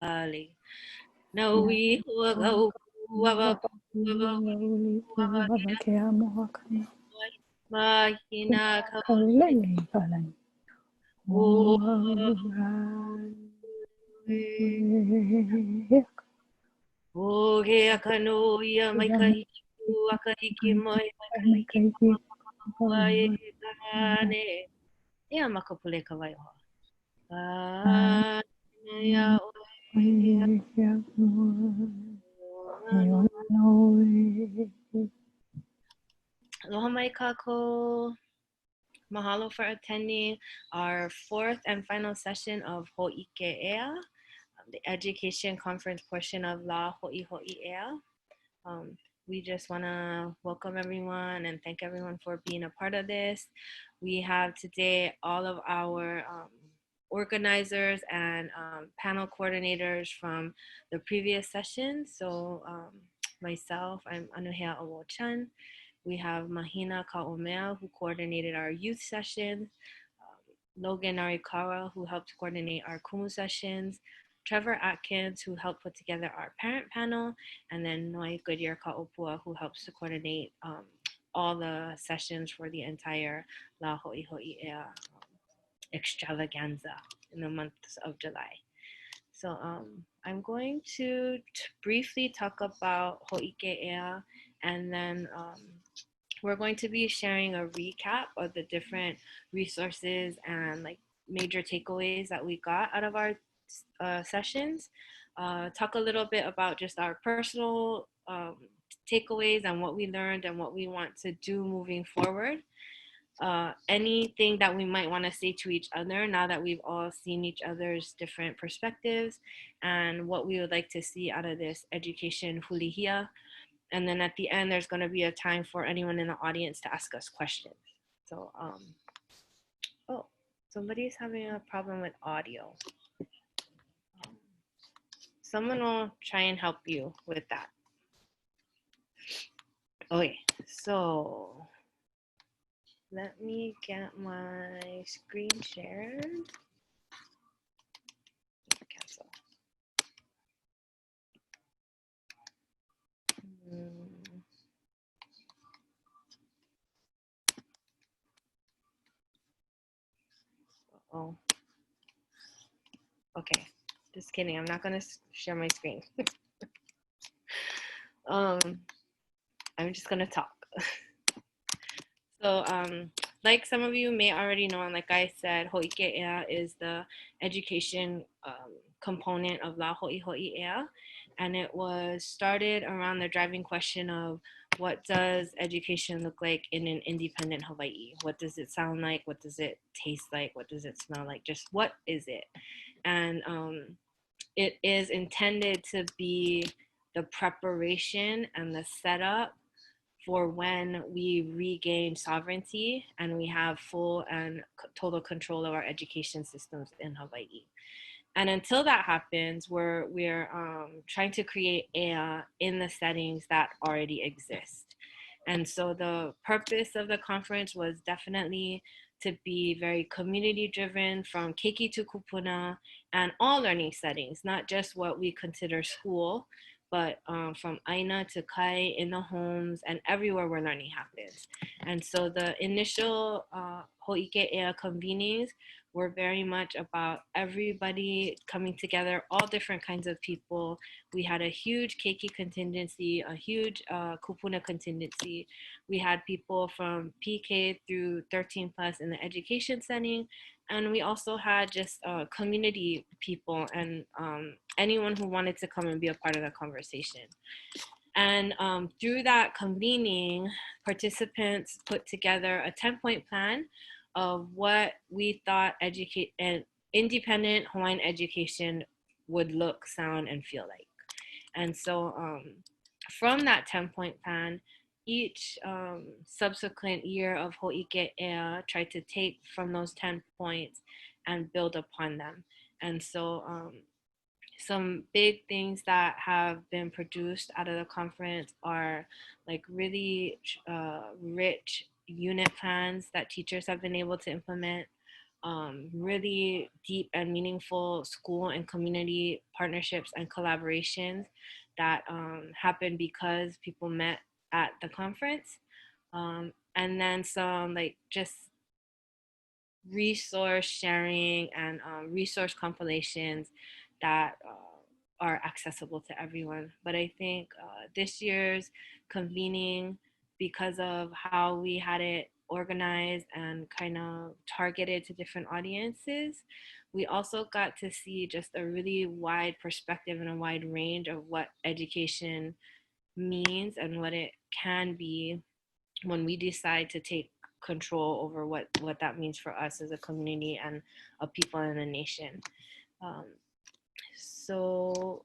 Ali. No, we will go. Mahina Oge akano ia mai kahiku akahiki moi mai kahiki mai kane. Ia makapule ka wai hoa. Ia Aloha mai kako. Mahalo for attending our fourth and final session of Hoike Ea, the education conference portion of La Hoike Ea. We just want to welcome everyone and thank everyone for being a part of this. We have today all of our organizers and panel coordinators from the previous session. So myself, I'm Anuhea Awo-chan. We have Mahina Kaomea, who coordinated our youth sessions, Logan Narikawa, who helped coordinate our Kumu sessions, Trevor Atkins, who helped put together our parent panel, and then Noi Goodyear Kaopua, who helps to coordinate all the sessions for the entire La Ho'iho'i'ea extravaganza in the month of July. So I'm going to briefly talk about Hoike Ea, and then we're going to be sharing a recap of the different resources and like major takeaways that we got out of our sessions. Talk a little bit about just our personal takeaways and what we learned and what we want to do moving forward. Anything that we might want to say to each other now that we've all seen each other's different perspectives, and what we would like to see out of this education hulihia. And then at the end, there's going to be a time for anyone in the audience to ask us questions. So, oh, somebody's having a problem with audio. Someone will try and help you with that. Okay, so let me get my screen shared. Cancel. Oh, okay. Just kidding. I'm not gonna share my screen. I'm just gonna talk. So, like some of you may already know, and like I said, Hoike Ea is the education component of La Ho'iho'i'ea, and it was started around the driving question of what does education look like in an independent Hawaii? What does it sound like? What does it taste like? What does it smell like? Just what is it? And it is intended to be the preparation and the setup for when we regain sovereignty and we have full and total control of our education systems in Hawaii. And until that happens, we're trying to create Ea in the settings that already exist. And so the purpose of the conference was definitely to be very community driven, from keiki to kupuna and all learning settings, not just what we consider school, but from aina to kai, in the homes, and everywhere where learning happens. And so the initial Hoike Ea convenings were very much about everybody coming together, all different kinds of people. We had a huge keiki contingency, a huge kupuna contingency. We had people from PK through 13 plus in the education setting. And we also had just community people and anyone who wanted to come and be a part of the conversation. And through that convening, participants put together a 10-point plan of what we thought independent Hawaiian education would look, sound, and feel like. And so from that 10-point plan, each subsequent year of Hoike Ea tried to take from those 10 points and build upon them. And so some big things that have been produced out of the conference are like really rich unit plans that teachers have been able to implement, really deep and meaningful school and community partnerships and collaborations that happened because people met at the conference. And then some like just resource sharing and resource compilations that are accessible to everyone. But I think this year's convening, because of how we had it organized and kind of targeted to different audiences, we also got to see just a really wide perspective and a wide range of what education means and what it can be when we decide to take control over what that means for us as a community and a people and a nation. Um, so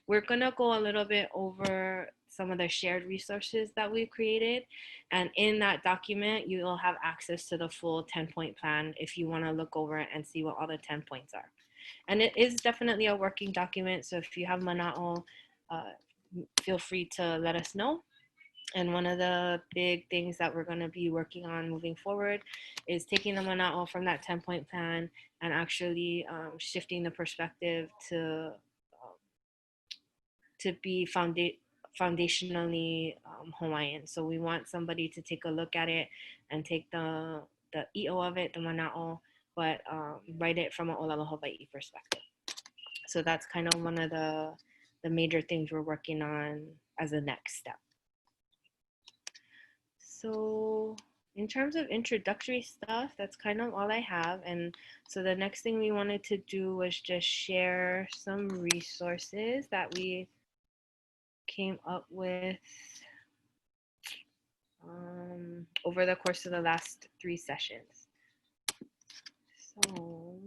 we're gonna go a little bit over some of the shared resources that we've created. And in that document, you will have access to the full 10-point plan if you wanna look over it and see what all the 10 points are. And it is definitely a working document. So if you have Mana'o, feel free to let us know. And one of the big things that we're going to be working on moving forward is taking the mana'o from that 10-point plan and actually shifting the perspective to be foundationally Hawaiian. So we want somebody to take a look at it and take the i'o of it, the mana'o, but write it from an Olelo Hawaii perspective. So that's kind of one of the major things we're working on as a next step. So in terms of introductory stuff, that's kind of all I have. And so the next thing we wanted to do was just share some resources that we came up with over the course of the last 3 sessions. So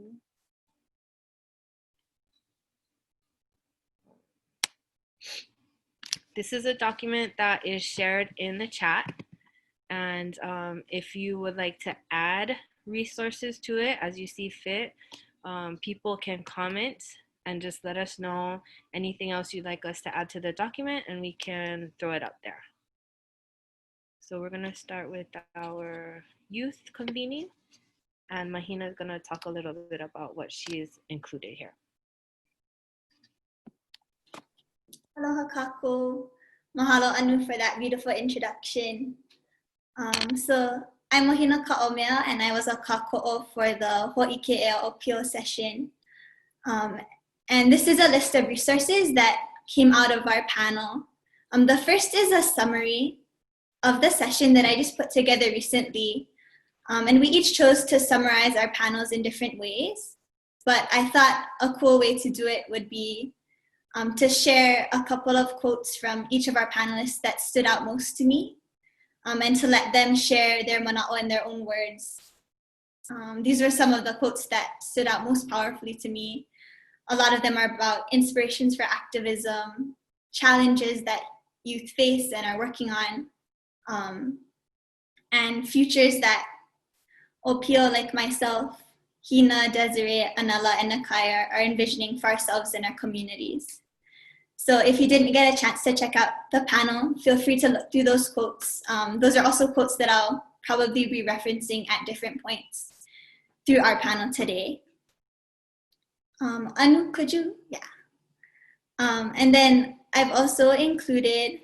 this is a document that is shared in the chat. And if you would like to add resources to it as you see fit, people can comment and just let us know anything else you'd like us to add to the document, and we can throw it up there. So we're going to start with our youth convening, and Mahina is going to talk a little bit about what she's included here. Aloha kako. Mahalo anu for that beautiful introduction. So I'm Mahina Ka'omea, and I was a kako'o for the Hoike Ea Opio session. And this is a list of resources that came out of our panel. The first is a summary of the session that I just put together recently. And we each chose to summarize our panels in different ways. But I thought a cool way to do it would be to share a couple of quotes from each of our panelists that stood out most to me, and to let them share their mana'o in their own words. These were some of the quotes that stood out most powerfully to me. A lot of them are about inspirations for activism, challenges that youth face and are working on, and futures that Opio, like myself, Hina, Desiree, Anela, and Nakaya are envisioning for ourselves and our communities. So if you didn't get a chance to check out the panel, feel free to look through those quotes. Those are also quotes that I'll probably be referencing at different points through our panel today. Anu, could you? Yeah. And then I've also included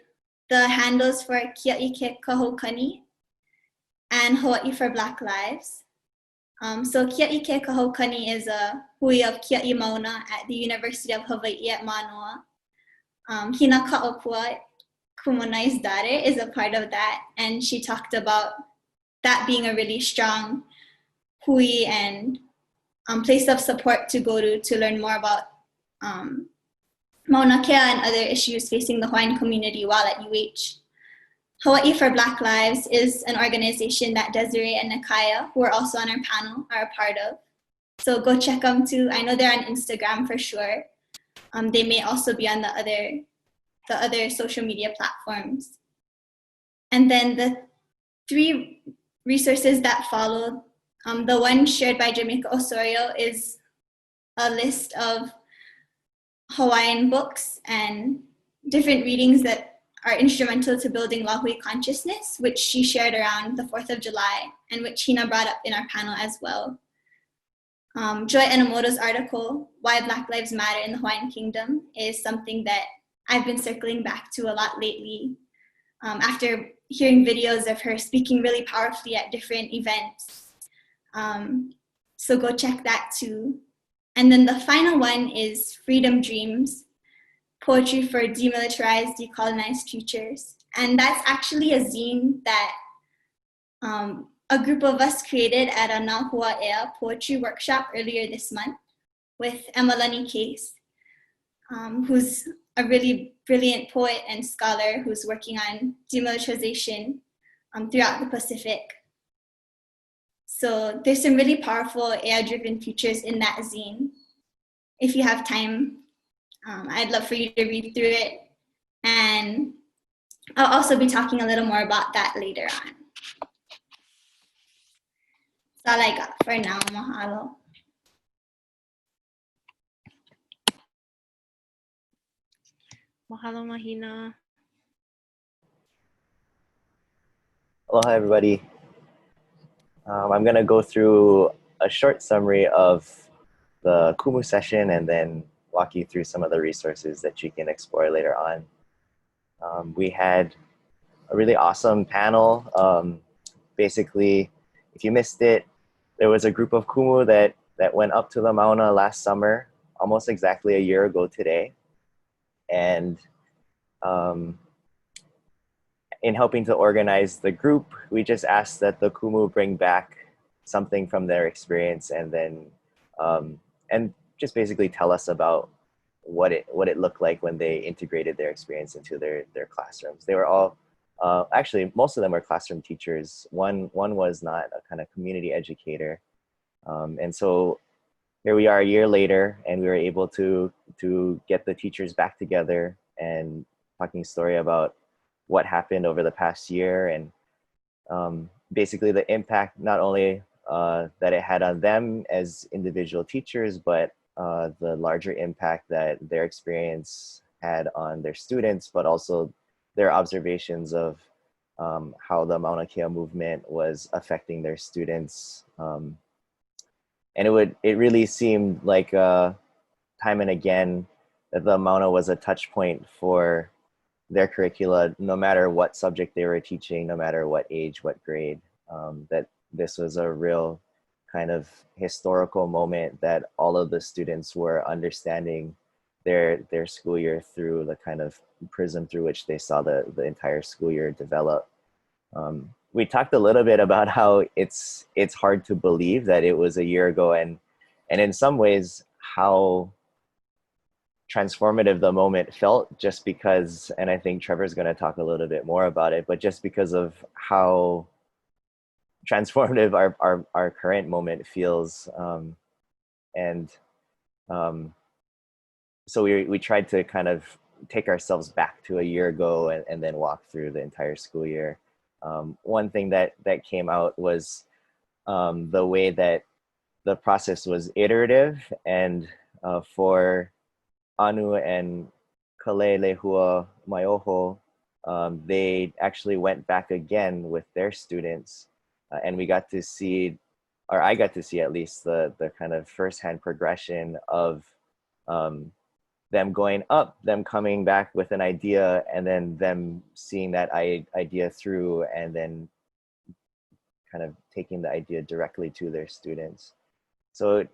the handles for Kia'ike Kahokani and Hawaii for Black Lives. So Kia'ike Kahokani is a hui of Kia'i Mauna at the University of Hawaii at Manoa. Hina Ka'opua Kumonai's daughter is a part of that, and she talked about that being a really strong hui and place of support to go to learn more about Mauna Kea and other issues facing the Hawaiian community while at UH. Hawaii for Black Lives is an organization that Desiree and Nakaya, who are also on our panel, are a part of. So go check them too. I know they're on Instagram for sure. They may also be on the other social media platforms. And then the 3 resources that followed, the one shared by Jamaica Osorio is a list of Hawaiian books and different readings that are instrumental to building Lahui consciousness, which she shared around the 4th of July and which Hina brought up in our panel as well. Joy Enomoto's article, Why Black Lives Matter in the Hawaiian Kingdom, is something that I've been circling back to a lot lately after hearing videos of her speaking really powerfully at different events. So go check that too. And then the final one is Freedom Dreams, Poetry for Demilitarized, Decolonized Futures. And that's actually a zine that a group of us created at a Hoike Ea poetry workshop earlier this month with Emalani Case, who's a really brilliant poet and scholar who's working on demilitarization throughout the Pacific. So there's some really powerful AI-driven features in that zine. If you have time, I'd love for you to read through it. And I'll also be talking a little more about that later on. That's all I got for now. Mahalo. Mahalo, Mahina. Aloha, everybody. I'm going to go through a short summary of the Kumu session and then walk you through some of the resources that you can explore later on. We had a really awesome panel. Basically, if you missed it, there was a group of Kumu that went up to the Mauna last summer, almost exactly a year ago today. And in helping to organize the group, we just asked that the Kumu bring back something from their experience and then and just basically tell us about what it looked like when they integrated their experience into their classrooms. They were all actually most of them were classroom teachers. One was not, a kind of community educator, and so here we are a year later, and we were able to get the teachers back together and talking story about what happened over the past year and basically the impact not only that it had on them as individual teachers, but the larger impact that their experience had on their students, but also their observations of how the Mauna Kea movement was affecting their students. And it really seemed like time and again that the Mauna was a touch point for their curricula, no matter what subject they were teaching, no matter what age, what grade, that this was a real kind of historical moment that all of the students were understanding their school year through the kind of prism through which they saw the entire school year develop. We talked a little bit about how it's hard to believe that it was a year ago, and in some ways how transformative the moment felt, just because, and I think Trevor's going to talk a little bit more about it, but just because of how transformative our current moment feels. So we tried to kind of take ourselves back to a year ago and then walk through the entire school year. One thing that came out was the way that the process was iterative, and for Anu and Kalelehua Maioho, they actually went back again with their students, and we got to see, or I got to see at least, the kind of firsthand progression of them going up, them coming back with an idea, and then them seeing that idea through, and then kind of taking the idea directly to their students. So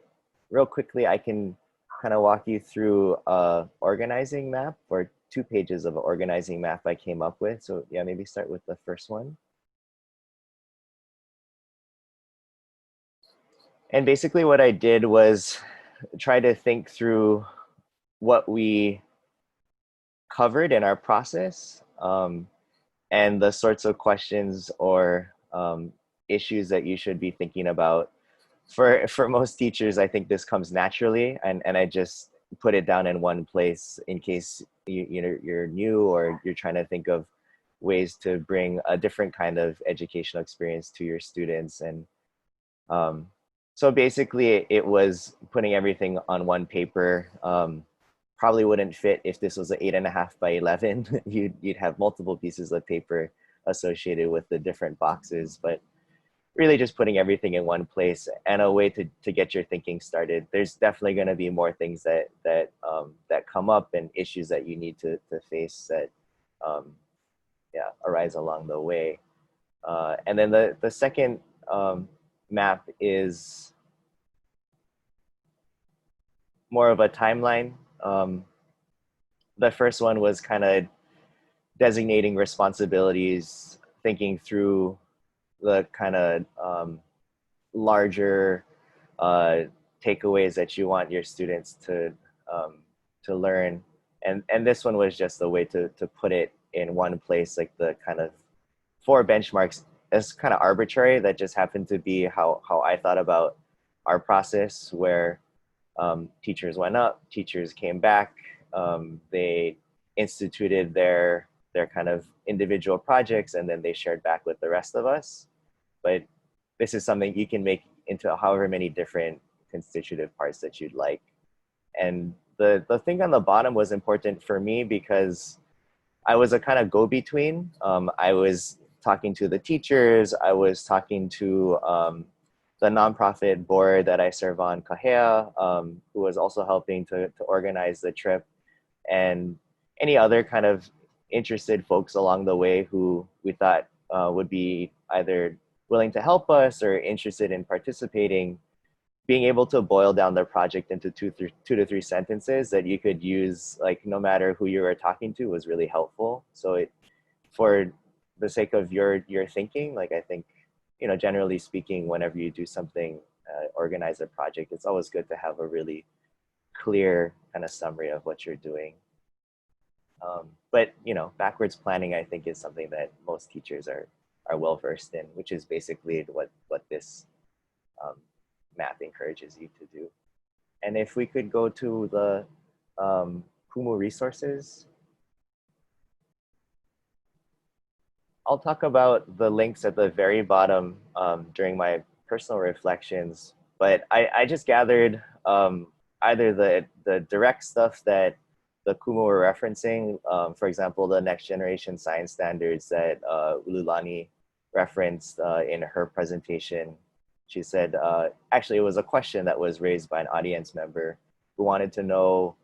real quickly, I can kind of walk you through a organizing map, or 2 pages of an organizing map I came up with. So yeah, maybe start with the first one. And basically what I did was try to think through what we covered in our process, and the sorts of questions or issues that you should be thinking about. For most teachers, I think this comes naturally, and I just put it down in one place in case you're new or you're trying to think of ways to bring a different kind of educational experience to your students. And so basically it was putting everything on one paper. Probably wouldn't fit if this was an 8.5 by 11. You'd have multiple pieces of paper associated with the different boxes, but really just putting everything in one place and a way to get your thinking started. There's definitely going to be more things that come up and issues that you need to face that arise along the way. And then the second map is more of a timeline. The first one was kind of designating responsibilities, thinking through the kind of larger takeaways that you want your students to learn, and this one was just a way to put it in one place, like the kind of 4 benchmarks. It's kind of arbitrary. That just happened to be how I thought about our process, where teachers went up, teachers came back, they instituted their kind of individual projects, and then they shared back with the rest of us. But this is something you can make into however many different constitutive parts that you'd like. And the thing on the bottom was important for me because I was a kind of go-between. I was talking to the teachers, I was talking to the nonprofit board that I serve on, Hoike Ea, who was also helping to organize the trip, and any other kind of interested folks along the way who we thought would be either willing to help us or interested in participating. Being able to boil down their project into two to three sentences that you could use, like, no matter who you were talking to, was really helpful. So it, for the sake of your thinking, like, I think, generally speaking, whenever you do something, organize a project, it's always good to have a really clear kind of summary of what you're doing. But backwards planning, I think, is something that most teachers are well versed in, which is basically what this map encourages you to do. And if we could go to the Kumu resources, I'll talk about the links at the very bottom during my personal reflections, but I just gathered either the direct stuff that the Kumu were referencing, for example, the next generation science standards that Ululani referenced in her presentation. She said, actually, it was a question that was raised by an audience member who wanted to know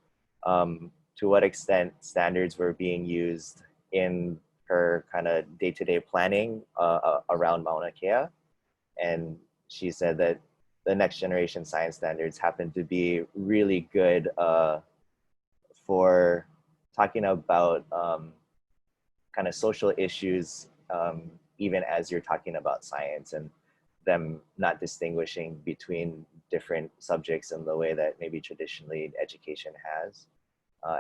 to what extent standards were being used in her kind of day-to-day planning around Mauna Kea. And she said that the next generation science standards happen to be really good for talking about kind of social issues, even as you're talking about science, and them not distinguishing between different subjects in the way that maybe traditionally education has.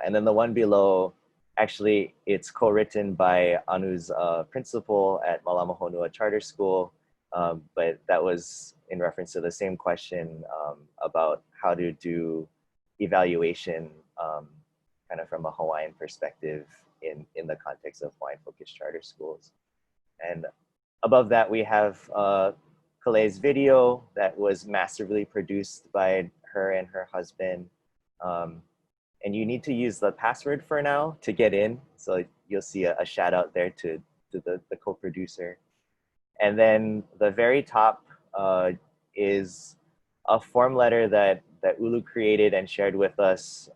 And then the one below, actually, it's co-written by Anu's principal at Malama Honua Charter School, but that was in reference to the same question about how to do evaluation kind of from a Hawaiian perspective in the context of Hawaiian-focused charter schools. And above that, we have Kale's video that was masterfully produced by her and her husband. And you need to use the password for now to get in. So you'll see a shout out there to the co-producer. And then the very top is a form letter that Ulu created and shared with us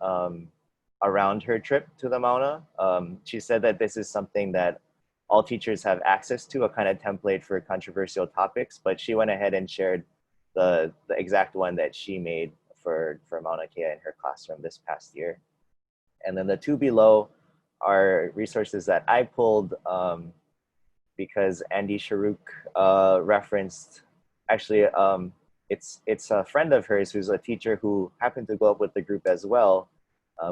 around her trip to the Mauna. She said that this is something that all teachers have access to, a kind of template for controversial topics, but she went ahead and shared the exact one that she made for Mauna Kea in her classroom this past year. And then the two below are resources that I pulled because Andy Sharuk referenced, actually, it's a friend of hers who's a teacher who happened to go up with the group as well,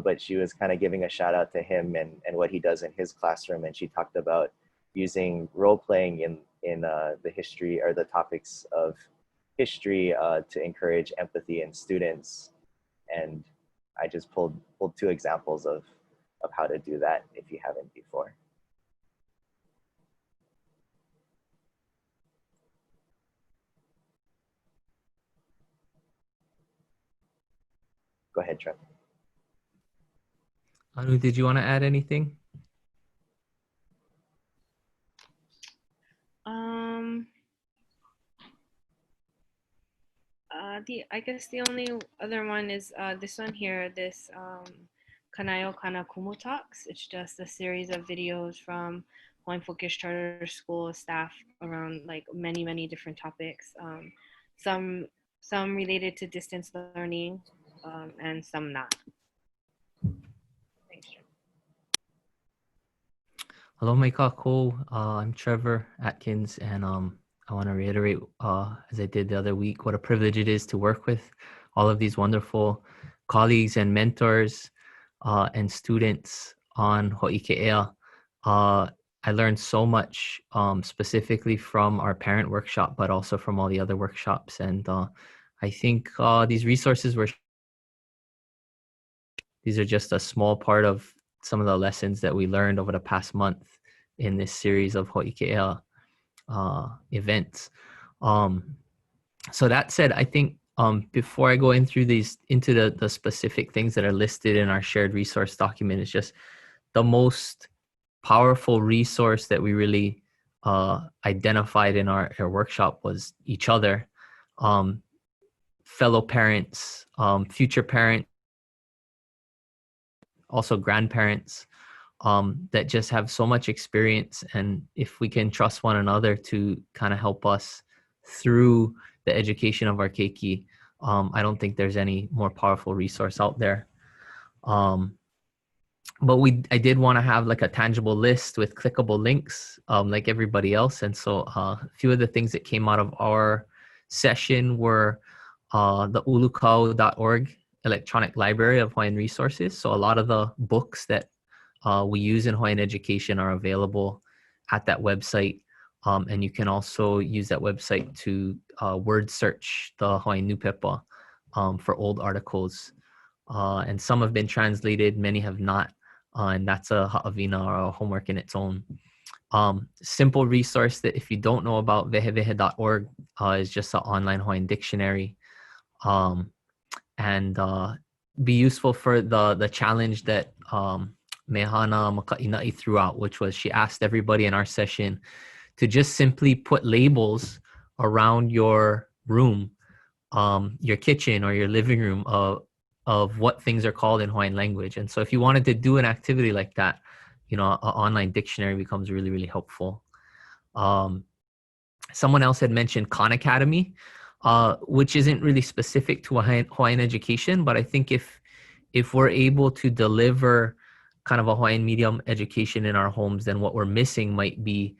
but she was kind of giving a shout out to him and what he does in his classroom. And she talked about using role playing in the history or the topics of history to encourage empathy in students. And I just pulled two examples of how to do that if you haven't before. Go ahead, Trent. Anu, did you want to add anything? I guess the only other one is this one here, this Kanayo Kana Kumu Talks. It's just a series of videos from Hawaiian Focus Charter School staff around like many different topics. Some some related to distance learning, and some not. Thanks. Hello, my kako. I'm Trevor Atkins, and I want to reiterate, as I did the other week, what a privilege it is to work with all of these wonderful colleagues and mentors and students on Hoike Ea. I learned so much, specifically from our parent workshop, but also from all the other workshops. And I think these resources these are just a small part of some of the lessons that we learned over the past month in this series of Hoike Ea events. So that said, I think before I go into the specific things that are listed in our shared resource document, it's just the most powerful resource that we really identified in our workshop was each other, fellow parents, future parents, also grandparents, that just have so much experience. And if we can trust one another to kind of help us through the education of our keiki, I don't think there's any more powerful resource out there. But I did want to have like a tangible list with clickable links, like everybody else. And so a few of the things that came out of our session were the ulukau.org electronic library of Hawaiian resources. So a lot of the books that we use in Hawaiian education are available at that website. And you can also use that website to word search the Hawaiian Nupepa for old articles. And some have been translated, many have not. And that's a ha'awina or a homework in its own. Simple resource that if you don't know about, vehevehe.org is just an online Hawaiian dictionary. And be useful for the challenge that Mehana Makaina'i threw out, which was she asked everybody in our session to just simply put labels around your room, your kitchen or your living room of what things are called in Hawaiian language. And so if you wanted to do an activity like that, an online dictionary becomes really helpful. Someone else had mentioned Khan Academy, which isn't really specific to Hawaiian education, but I think if we're able to deliver kind of a Hawaiian medium education in our homes, then what we're missing might be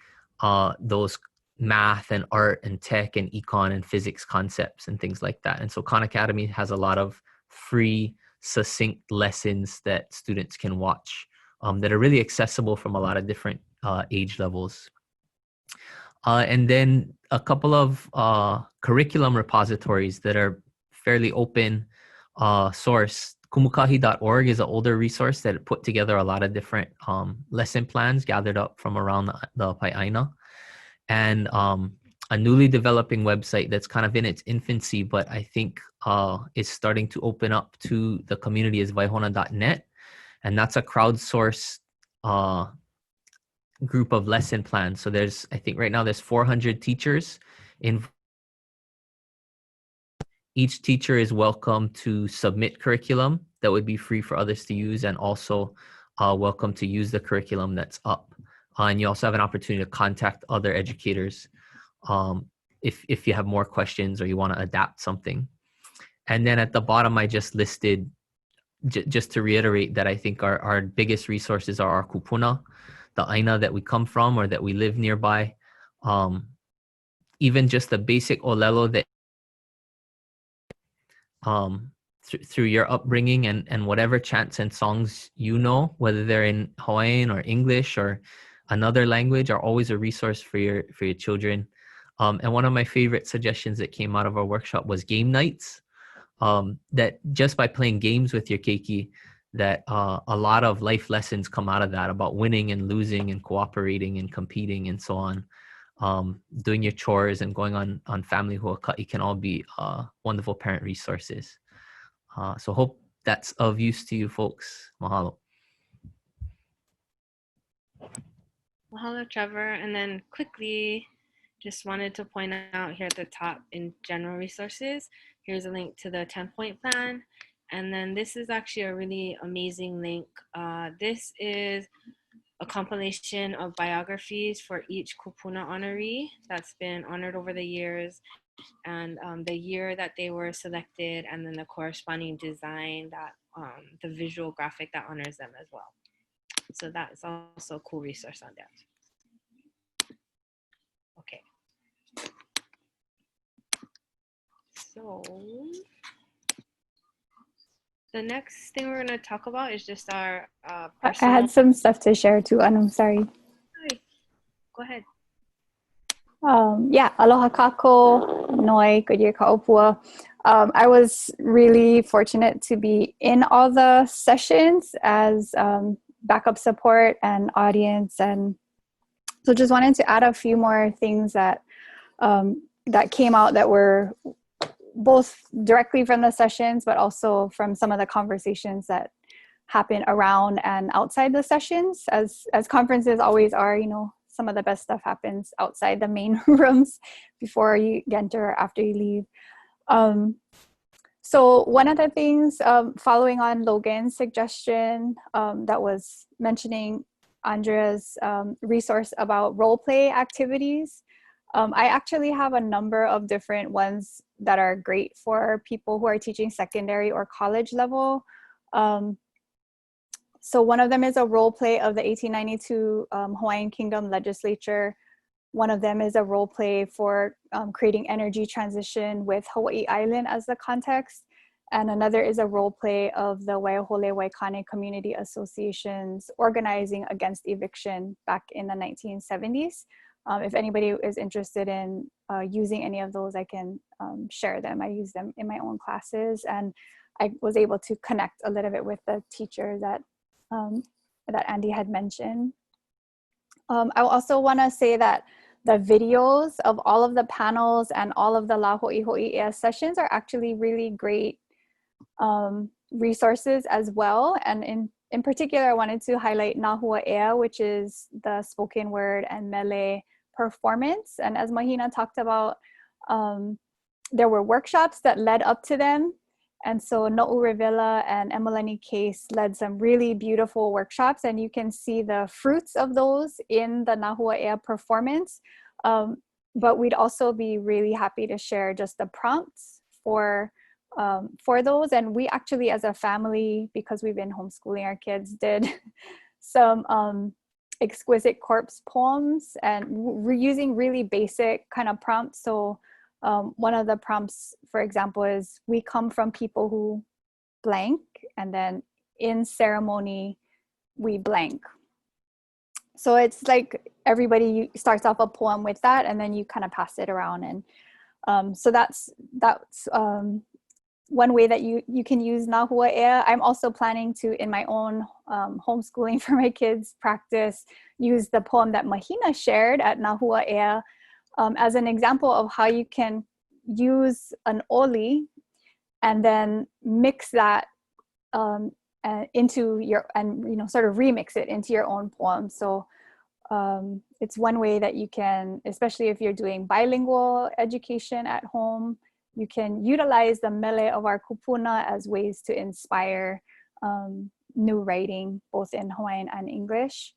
those math and art and tech and econ and physics concepts and things like that. And so Khan Academy has a lot of free, succinct lessons that students can watch that are really accessible from a lot of different age levels. And then a couple of curriculum repositories that are fairly open source. Kumukahi.org is an older resource that put together a lot of different lesson plans gathered up from around the Pai'aina. And a newly developing website that's kind of in its infancy, but I think is starting to open up to the community is vaihona.net. And that's a crowdsourced group of lesson plans. So I think right now there's 400 teachers. Each teacher is welcome to submit curriculum that would be free for others to use, and also welcome to use the curriculum that's up. And you also have an opportunity to contact other educators if you have more questions or you want to adapt something. And then at the bottom, I just listed, just to reiterate, that I think our biggest resources are our kupuna, the aina that we come from or that we live nearby. Even just the basic olelo that through your upbringing and whatever chants and songs you know, whether they're in Hawaiian or English or another language, are always a resource for your children. And one of my favorite suggestions that came out of our workshop was game nights. That just by playing games with your keiki, that a lot of life lessons come out of that about winning and losing and cooperating and competing and so on. Doing your chores and going on family huaka'i can all be wonderful parent resources. So hope that's of use to you folks. Mahalo. Mahalo, Trevor. And then quickly, just wanted to point out here at the top in general resources, Here's a link to the 10-point plan. And then this is actually a really amazing link. This is a compilation of biographies for each kupuna honoree that's been honored over the years, and the year that they were selected, and then the corresponding design, that the visual graphic that honors them as well. So that's also a cool resource on that. Okay. So the next thing we're going to talk about is just our personal. I had some stuff to share too, and I'm sorry. Hi. Go ahead. Yeah, aloha kako, noi, good year kaopua. I was really fortunate to be in all the sessions as backup support and audience, and so just wanted to add a few more things that that came out that were both directly from the sessions, but also from some of the conversations that happen around and outside the sessions. As conferences always are, you know, some of the best stuff happens outside the main rooms before you enter or after you leave. So one of the things, following on Logan's suggestion that was mentioning Andrea's resource about role play activities, I actually have a number of different ones that are great for people who are teaching secondary or college level. So one of them is a role play of the 1892 Hawaiian Kingdom Legislature. One of them is a role play for creating energy transition with Hawaii Island as the context. And another is a role play of the Waiahole Waikane Community Association's organizing against eviction back in the 1970s. If anybody is interested in using any of those, I can share them. I use them in my own classes, and I was able to connect a little bit with the teacher that that Andy had mentioned. I also want to say that the videos of all of the panels and all of the La Hoʻi Ea sessions are actually really great resources as well. And in particular, I wanted to highlight Nahua Ea, which is the spoken word and mele performance. And as Mahina talked about, there were workshops that led up to them. And so No'u Revilla and Emelani Case led some really beautiful workshops, and you can see the fruits of those in the Nahua Ea performance. But we'd also be really happy to share just the prompts for those. And we actually, as a family, because we've been homeschooling our kids, did some exquisite corpse poems, and we're using really basic kind of prompts. So one of the prompts, for example, is we come from people who blank, and then in ceremony we blank. So it's like everybody starts off a poem with that, and then you kind of pass it around. And so that's one way that you can use Nahua Ea. I'm also planning to, in my own homeschooling for my kids practice, use the poem that Mahina shared at Nahua Ea as an example of how you can use an oli and then mix that into your, and sort of remix it into your own poem. So it's one way that you can, especially if you're doing bilingual education at home, you can utilize the mele of our kupuna as ways to inspire new writing, both in Hawaiian and English.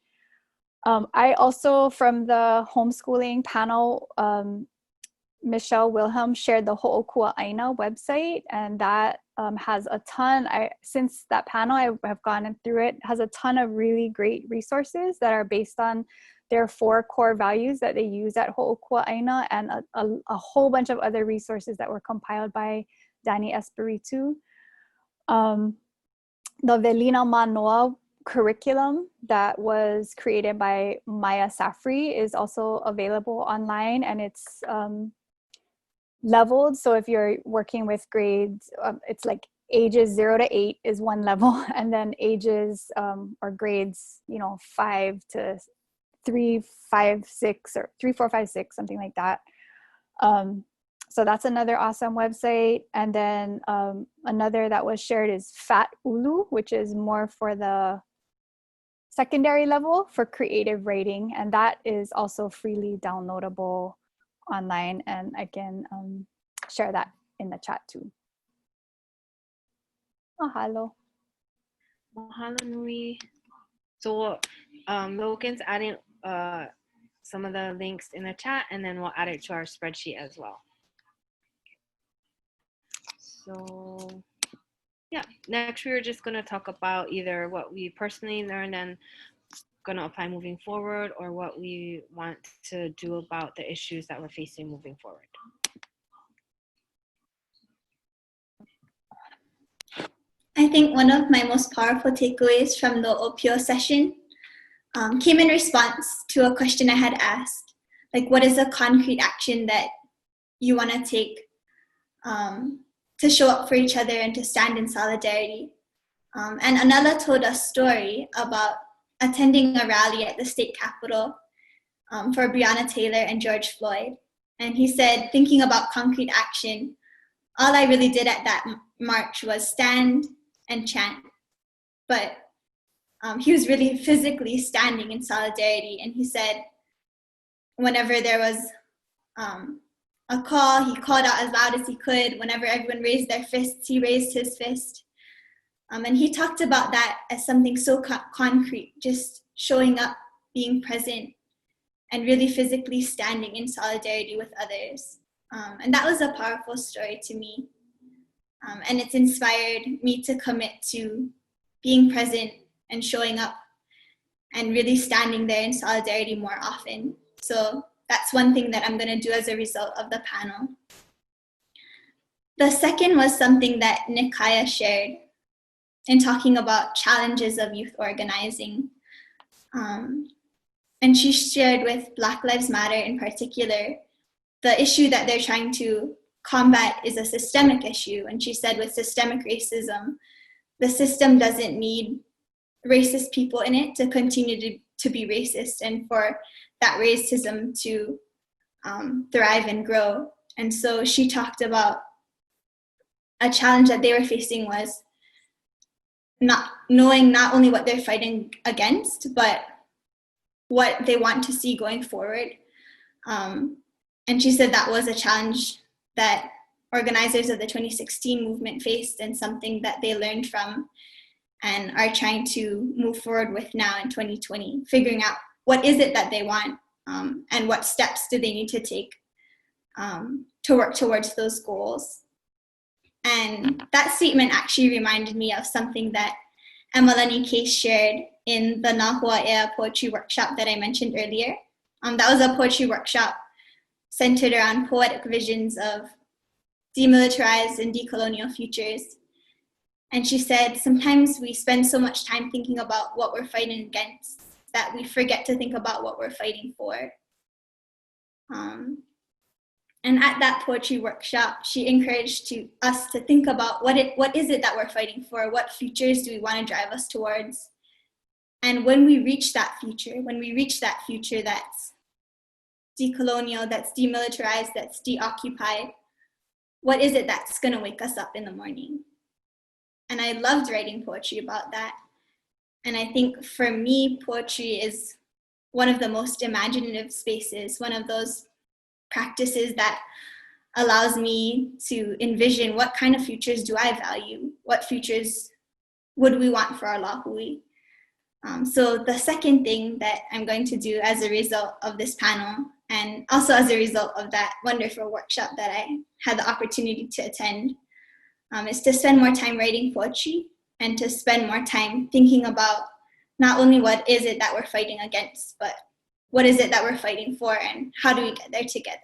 I also, from the homeschooling panel, Michelle Wilhelm shared the Ho'okua Aina website, and that has a ton, since that panel I have gone through it, has a ton of really great resources that are based on their 4 core values that they use at Ho'okua Aina, and a whole bunch of other resources that were compiled by Danny Espiritu. The Velina Manoa curriculum that was created by Maya Safri is also available online, and it's leveled. So if you're working with grades, it's like ages 0 to 8 is one level, and then ages or grades 5 to 3, 5, 6, or 3, 4, 5, 6, something like that. So that's another awesome website. And then another that was shared is Fat Ulu, which is more for the secondary level for creative writing, and that is also freely downloadable online, and I can share that in the chat too. Mahalo. Mahalo nui. So Logan's adding some of the links in the chat, and then we'll add it to our spreadsheet as well. So yeah, next we are just going to talk about either what we personally learned and going to apply moving forward, or what we want to do about the issues that we're facing moving forward. I think one of my most powerful takeaways from the OPO session came in response to a question I had asked, like, what is a concrete action that you want to take to show up for each other and to stand in solidarity? And Anela told a story about attending a rally at the state capitol for Breonna Taylor and George Floyd. And he said, thinking about concrete action, all I really did at that march was stand and chant. But he was really physically standing in solidarity. And he said, whenever there was a call, he called out as loud as he could. Whenever everyone raised their fists, he raised his fist. And he talked about that as something so concrete, just showing up, being present, and really physically standing in solidarity with others. And that was a powerful story to me. And it's inspired me to commit to being present and showing up and really standing there in solidarity more often. So that's one thing that I'm going to do as a result of the panel. The second was something that Nikaya shared in talking about challenges of youth organizing. And she shared with Black Lives Matter in particular, the issue that they're trying to combat is a systemic issue. And she said with systemic racism, the system doesn't need racist people in it to continue to be racist and for that racism to thrive and grow. And so she talked about a challenge that they were facing was not knowing not only what they're fighting against, but what they want to see going forward. And she said that was a challenge that organizers of the 2016 movement faced and something that they learned from and are trying to move forward with now in 2020, figuring out what is it that they want and what steps do they need to take to work towards those goals. And that statement actually reminded me of something that Emalani Case shared in the Hoike Ea poetry workshop that I mentioned earlier. That was a poetry workshop centered around poetic visions of demilitarized and decolonial futures. And she said, sometimes we spend so much time thinking about what we're fighting against that we forget to think about what we're fighting for. And at that poetry workshop, she encouraged us to think about what is it that we're fighting for? What futures do we want to drive us towards? And when we reach that future that's decolonial, that's demilitarized, that's deoccupied, what is it that's going to wake us up in the morning? And I loved writing poetry about that. And I think for me, poetry is one of the most imaginative spaces, one of those practices that allows me to envision what kind of futures do I value? What futures would we want for our lahui? So the second thing that I'm going to do as a result of this panel, and also as a result of that wonderful workshop that I had the opportunity to attend, is to spend more time writing poetry and to spend more time thinking about not only what is it that we're fighting against, but what is it that we're fighting for and how do we get there together?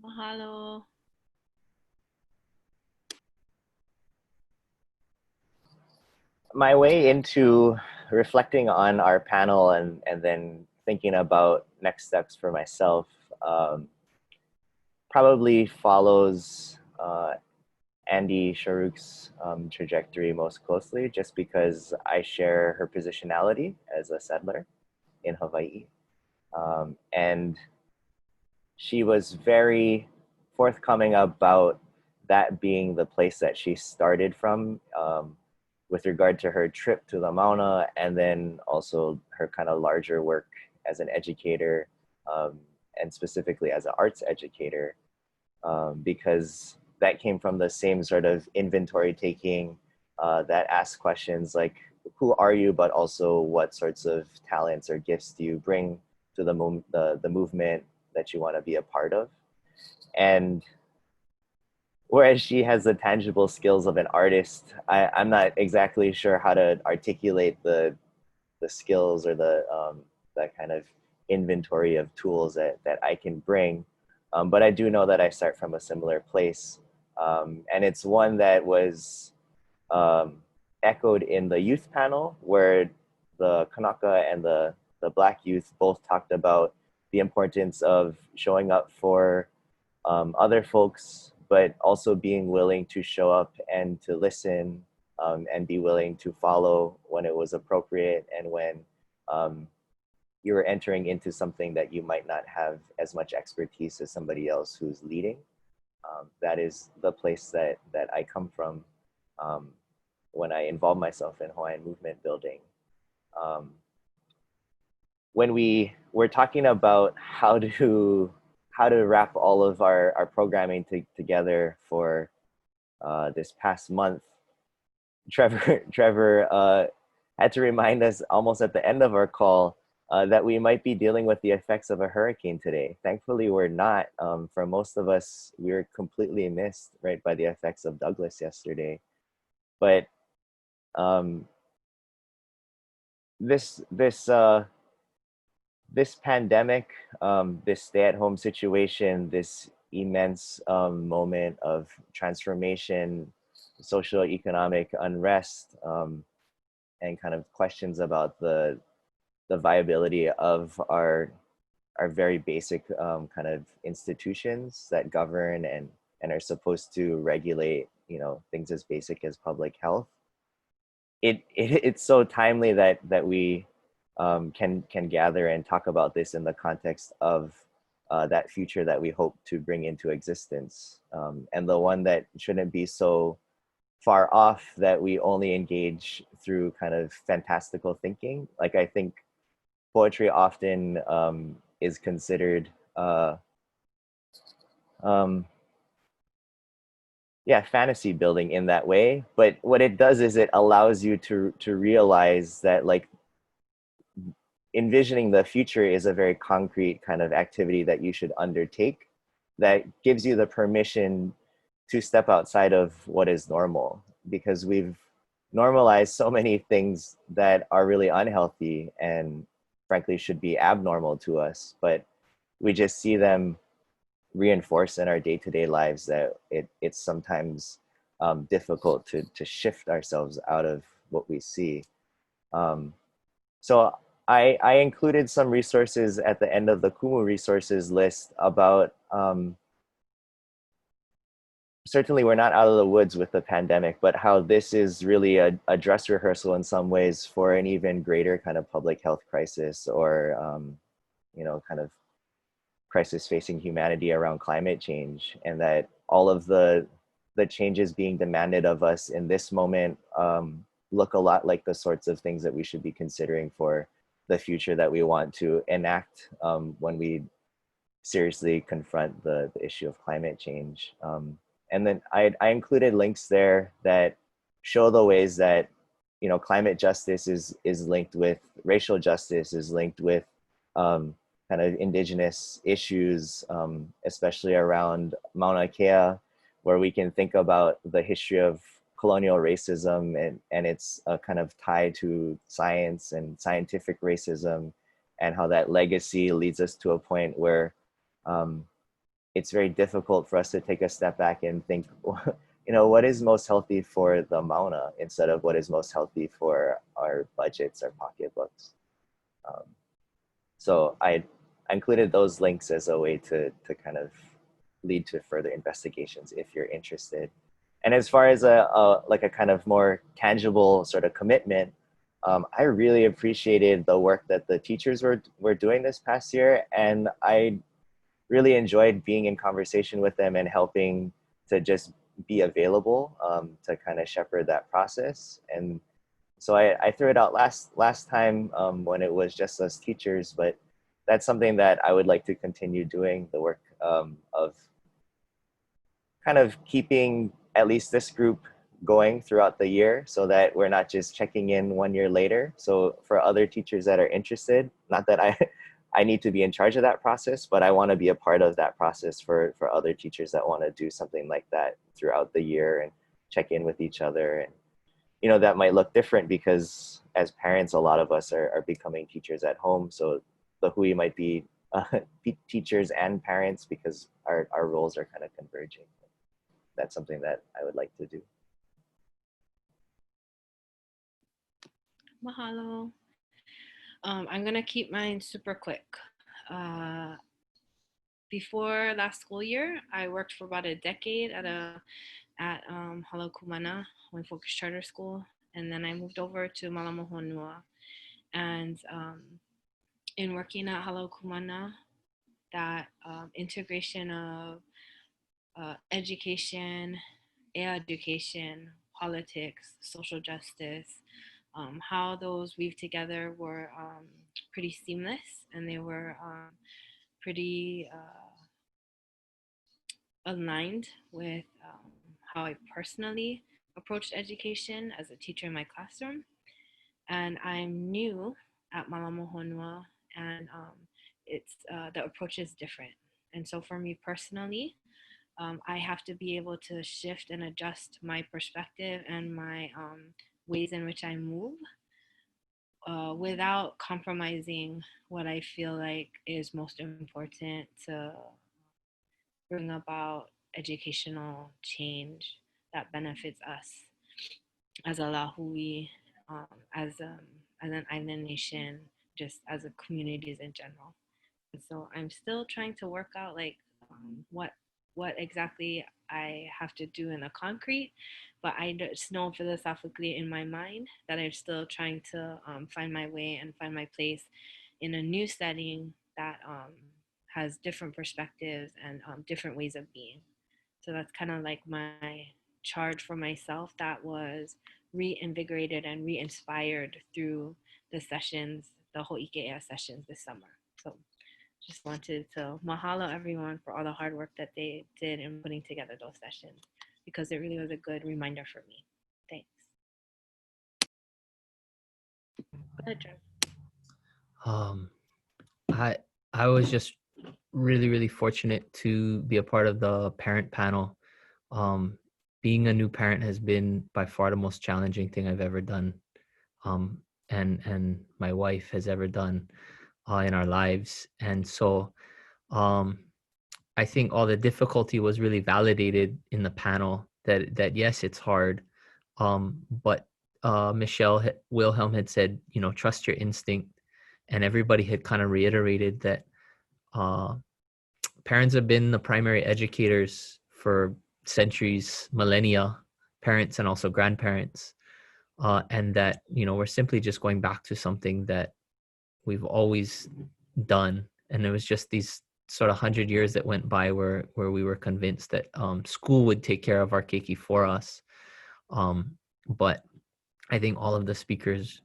Mahalo. My way into reflecting on our panel and then thinking about next steps for myself probably follows Andy Sharuk's trajectory most closely, just because I share her positionality as a settler in Hawaii. And she was very forthcoming about that being the place that she started from with regard to her trip to the Mauna, and then also her kind of larger work as an educator and specifically as an arts educator. because that came from the same sort of inventory taking that asks questions like, who are you, but also what sorts of talents or gifts do you bring to the movement that you want to be a part of? And whereas she has the tangible skills of an artist, I'm not exactly sure how to articulate the skills or that kind of inventory of tools that I can bring. But I do know that I start from a similar place. And it's one that was echoed in the youth panel where the Kanaka and the Black youth both talked about the importance of showing up for other folks, but also being willing to show up and to listen, and be willing to follow when it was appropriate and when you were entering into something that you might not have as much expertise as somebody else who's leading. That is the place that I come from when I involve myself in Hawaiian movement building. When we were talking about how to wrap all of our programming together for this past month, Trevor had to remind us almost at the end of our call that we might be dealing with the effects of a hurricane today. Thankfully, we're not. For most of us, we were completely missed, right, by the effects of Douglas yesterday. But this pandemic, this stay-at-home situation, this immense moment of transformation, social economic unrest, and kind of questions about the viability of our very basic kind of institutions that govern and are supposed to regulate, things as basic as public health. It's so timely that we can gather and talk about this in the context of that future that we hope to bring into existence, and the one that shouldn't be so far off that we only engage through kind of fantastical thinking. Like, I think poetry often is considered fantasy building in that way, but what it does is it allows you to realize that, like, envisioning the future is a very concrete kind of activity that you should undertake, that gives you the permission to step outside of what is normal, because we've normalized so many things that are really unhealthy and frankly should be abnormal to us, but we just see them reinforced in our day-to-day lives, that it's sometimes difficult to shift ourselves out of what we see. So I included some resources at the end of the Kumu resources list about, certainly we're not out of the woods with the pandemic, but how this is really a dress rehearsal in some ways for an even greater kind of public health crisis, or, kind of crisis facing humanity around climate change, and that all of the changes being demanded of us in this moment look a lot like the sorts of things that we should be considering for the future that we want to enact when we seriously confront the issue of climate change. And then I included links there that show the ways that, climate justice is linked with racial justice, is linked with kind of indigenous issues, especially around Mauna Kea, where we can think about the history of colonial racism and its kind of tie to science and scientific racism, and how that legacy leads us to a point where it's very difficult for us to take a step back and think, what is most healthy for the Mauna, instead of what is most healthy for our budgets, our pocketbooks. So I included those links as a way to kind of lead to further investigations if you're interested. And as far as a kind of more tangible sort of commitment, I really appreciated the work that the teachers were doing this past year, and I really enjoyed being in conversation with them and helping to just be available to kind of shepherd that process. And so I threw it out last time when it was just us teachers, but that's something that I would like to continue doing, the work of kind of keeping at least this group going throughout the year so that we're not just checking in 1 year later. So for other teachers that are interested, not that I need to be in charge of that process, but I want to be a part of that process for other teachers that want to do something like that throughout the year and check in with each other. And, you know, that might look different because as parents, a lot of us are becoming teachers at home. So the Hui might be teachers and parents because our roles are kind of converging. That's something that I would like to do. Mahalo. I'm gonna keep mine super quick. Before last school year, I worked for about a decade at Hala Kumana, Hawaiian Focus Charter School, and then I moved over to Malamohonua. And in working at Hala Kumana, that integration of education, education, politics, social justice, how those weave together were pretty seamless, and they were pretty aligned with how I personally approached education as a teacher in my classroom. And I'm new at Malamohonua, and it's the approach is different. And so for me personally, I have to be able to shift and adjust my perspective and my ways in which I move without compromising what I feel like is most important to bring about educational change that benefits us as a Lahui, um, as as an island nation, just as a communities in general. And so I'm still trying to work out like what exactly I have to do in the concrete, but I just know philosophically in my mind that I'm still trying to find my way and find my place in a new setting that has different perspectives and different ways of being. So that's kind of like my charge for myself that was reinvigorated and re-inspired through the sessions, the Hoike Ea sessions this summer. So just wanted to mahalo everyone for all the hard work that they did in putting together those sessions because it really was a good reminder for me. Thanks. Go ahead, Trev. Um, I I was just really fortunate to be a part of the parent panel. Um, being a new parent has been by far the most challenging thing I've ever done, and my wife has ever done in our lives. And so um, I think all the difficulty was really validated in the panel. That yes, it's hard, but Michelle Wilhelm had said, you know, trust your instinct, and everybody had kind of reiterated that uh, parents have been the primary educators for centuries, millennia, parents and also grandparents, and that, you know, we're simply just going back to something that we've always done. And it was just these sort of 100 years that went by where we were convinced that school would take care of our keiki for us. But I think all of the speakers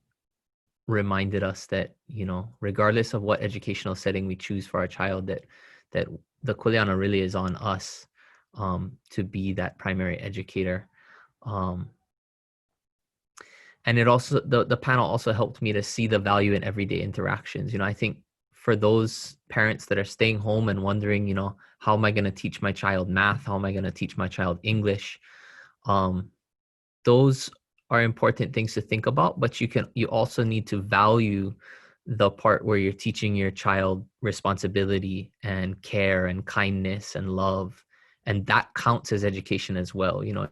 reminded us that, you know, regardless of what educational setting we choose for our child, that the kuleana really is on us to be that primary educator. And it also, the panel also helped me to see the value in everyday interactions. You know, I think for those parents that are staying home and wondering, you know, how am I going to teach my child math? How am I going to teach my child English? Those are important things to think about, but you also need to value the part where you're teaching your child responsibility and care and kindness and love, and that counts as education as well. You know,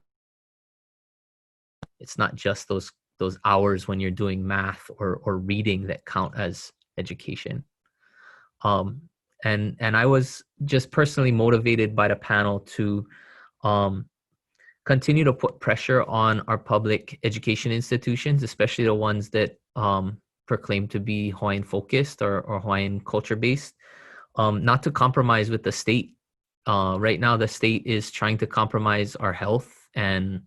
it's not just those hours when you're doing math or reading that count as education. And I was just personally motivated by the panel to continue to put pressure on our public education institutions, especially the ones that proclaim to be Hawaiian focused or Hawaiian culture based, not to compromise with the state. Right now, the state is trying to compromise our health and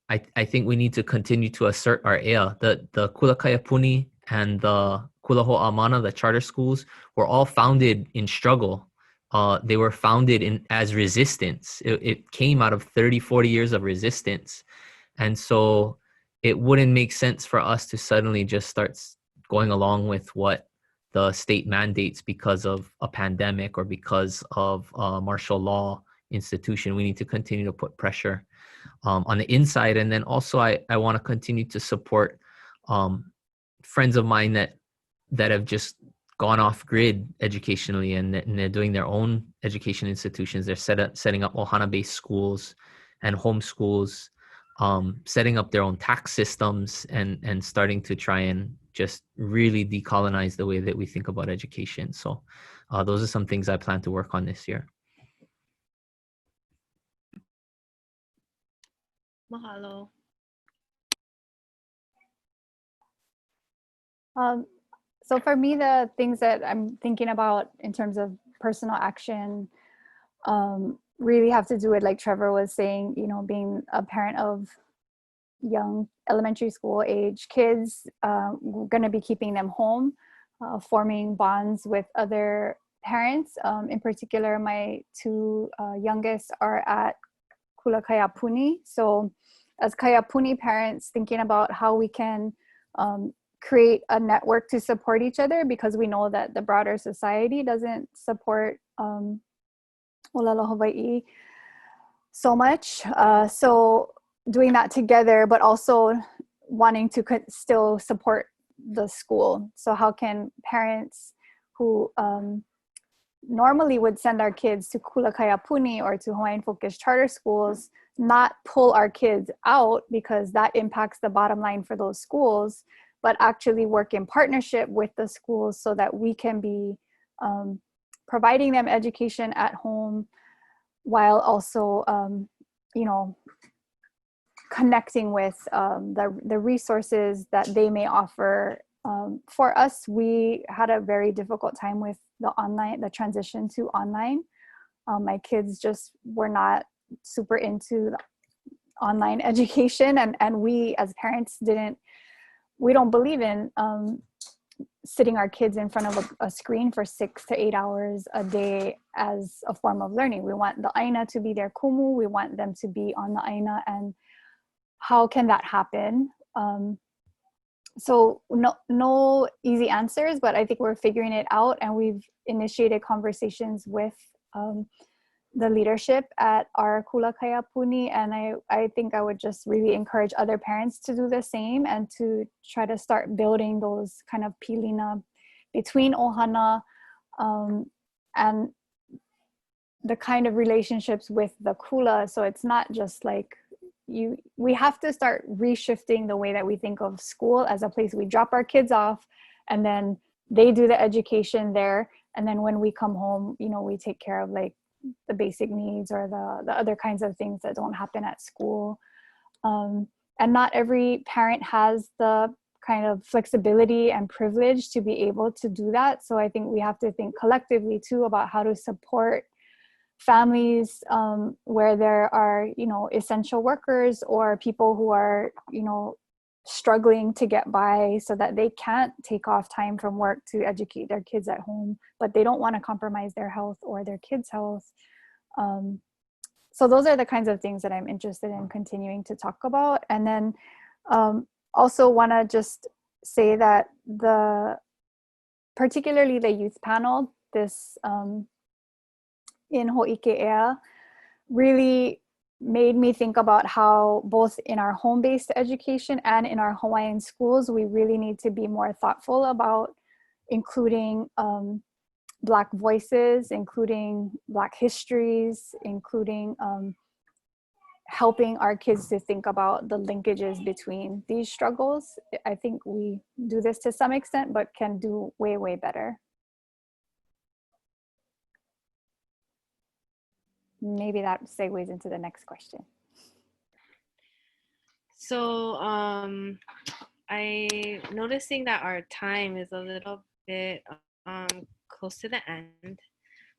I think we need to continue to assert our ea. The Kulakaya Puni and the Kulaho Amana, the charter schools, were all founded in struggle. They were founded as resistance. It came out of 30, 40 years of resistance. And so it wouldn't make sense for us to suddenly just start going along with what the state mandates because of a pandemic or because of a martial law institution. We need to continue to put pressure on the inside. And then also I want to continue to support friends of mine that have just gone off grid educationally, and they're doing their own education institutions. They're setting up Ohana-based schools and homeschools, setting up their own tax systems, and starting to try and just really decolonize the way that we think about education. So those are some things I plan to work on this year. Mahalo. So for me, the things that I'm thinking about in terms of personal action really have to do with, like Trevor was saying, you know, being a parent of young elementary school age kids. We're going to be keeping them home, forming bonds with other parents. In particular, my two youngest are at Kula Kaya Puni. So as Kaya Puni parents, thinking about how we can create a network to support each other, because we know that the broader society doesn't support Olelo Hawaii so much. So doing that together, but also wanting to still support the school. So how can parents who normally would send our kids to Kula Kaya Puni or to Hawaiian focused charter schools not pull our kids out, because that impacts the bottom line for those schools, but actually work in partnership with the schools so that we can be providing them education at home while also, you know, connecting with the resources that they may offer. For us, we had a very difficult time with the transition to online. My kids just were not super into online education, and we as parents we don't believe in sitting our kids in front of a screen for 6 to 8 hours a day as a form of learning. We want the aina to be their kumu. We want them to be on the aina. And how can that happen? So no easy answers, but I think we're figuring it out, and we've initiated conversations with the leadership at our Kula Kaya Puni, and I think I would just really encourage other parents to do the same and to try to start building those kind of pilina between ohana and the kind of relationships with the kula. So it's not just like we have to start reshifting the way that we think of school as a place we drop our kids off and then they do the education there, and then when we come home, you know, we take care of like the basic needs or the other kinds of things that don't happen at school. And not every parent has the kind of flexibility and privilege to be able to do that. So I think we have to think collectively too about how to support families where there are, you know, essential workers or people who are, you know, struggling to get by so that they can't take off time from work to educate their kids at home, but they don't want to compromise their health or their kids' health. So those are the kinds of things that I'm interested in continuing to talk about. And then also want to just say that particularly the youth panel, this in Hoike Ea, really made me think about how both in our home-based education and in our Hawaiian schools, we really need to be more thoughtful about including Black voices, including Black histories, including helping our kids to think about the linkages between these struggles. I think we do this to some extent, but can do way, way better. Maybe that segues into the next question. So I noticing that our time is a little bit close to the end.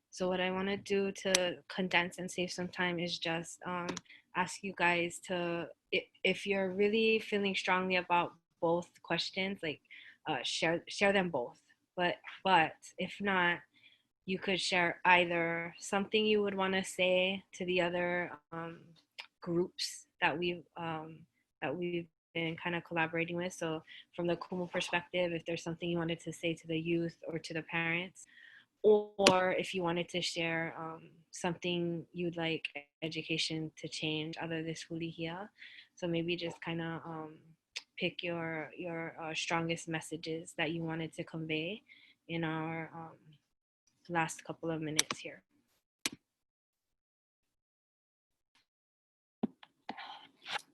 So what I want to do to condense and save some time is just ask you guys to, if you're really feeling strongly about both questions, like share them both. But if not, you could share either something you would want to say to the other groups that we've been kind of collaborating with. So from the Kumu perspective, if there's something you wanted to say to the youth or to the parents, or if you wanted to share something you'd like education to change other this huli here. So maybe just kind of pick your strongest messages that you wanted to convey in our last couple of minutes here.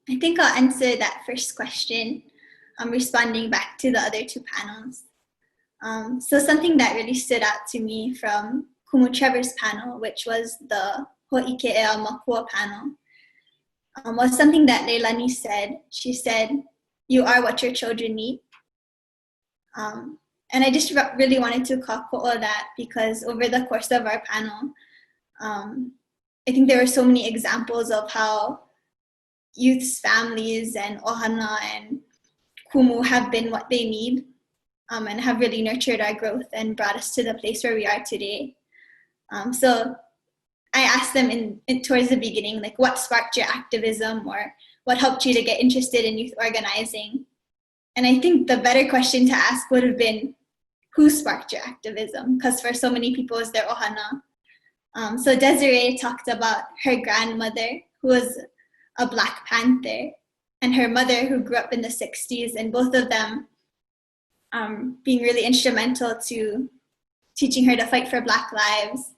I think I'll answer that first question, responding back to the other two panels. So something that really stood out to me from Kumu Trevor's panel, which was the Hoike Ea Makua panel, was something that Leilani said. She said, "You are what your children need." And I just really wanted to kako'o that, because over the course of our panel, I think there were so many examples of how youth's families and ohana and kumu have been what they need, and have really nurtured our growth and brought us to the place where we are today. So I asked them towards the beginning, like, what sparked your activism, or what helped you to get interested in youth organizing? And I think the better question to ask would have been, who sparked your activism? Because for so many people, it's their ohana. So Desiree talked about her grandmother, who was a Black Panther, and her mother, who grew up in the 60s, and both of them being really instrumental to teaching her to fight for Black lives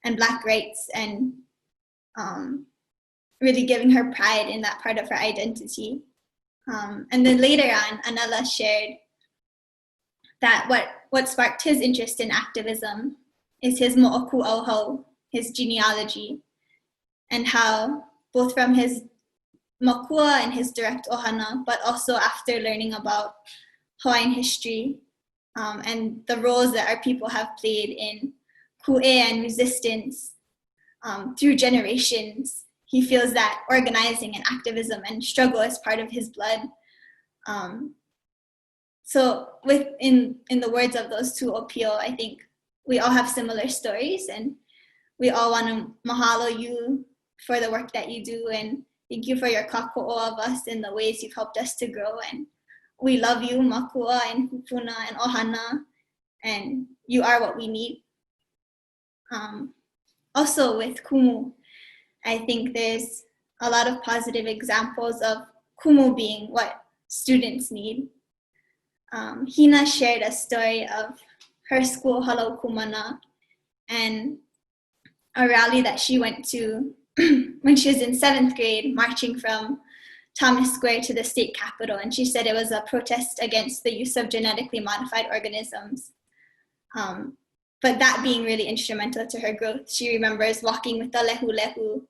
and Black rights, and really giving her pride in that part of her identity. And then later on, Anala shared that what sparked his interest in activism is his mo'oku auhau, his genealogy, and how both from his makua and his direct ohana, but also after learning about Hawaiian history and the roles that our people have played in ku'e and resistance through generations, he feels that organizing and activism and struggle is part of his blood. So in the words of those two opio, I think we all have similar stories, and we all want to mahalo you for the work that you do, and thank you for your kako'o of us in the ways you've helped us to grow. And we love you, makua and hupuna and ohana, and you are what we need. Also with Kumu, I think there's a lot of positive examples of Kumu being what students need. Hina shared a story of her school, Halau Kumana, and a rally that she went to when she was in 7th grade, marching from Thomas Square to the state capitol. And she said it was a protest against the use of genetically modified organisms. But that being really instrumental to her growth. She remembers walking with the lehu lehu,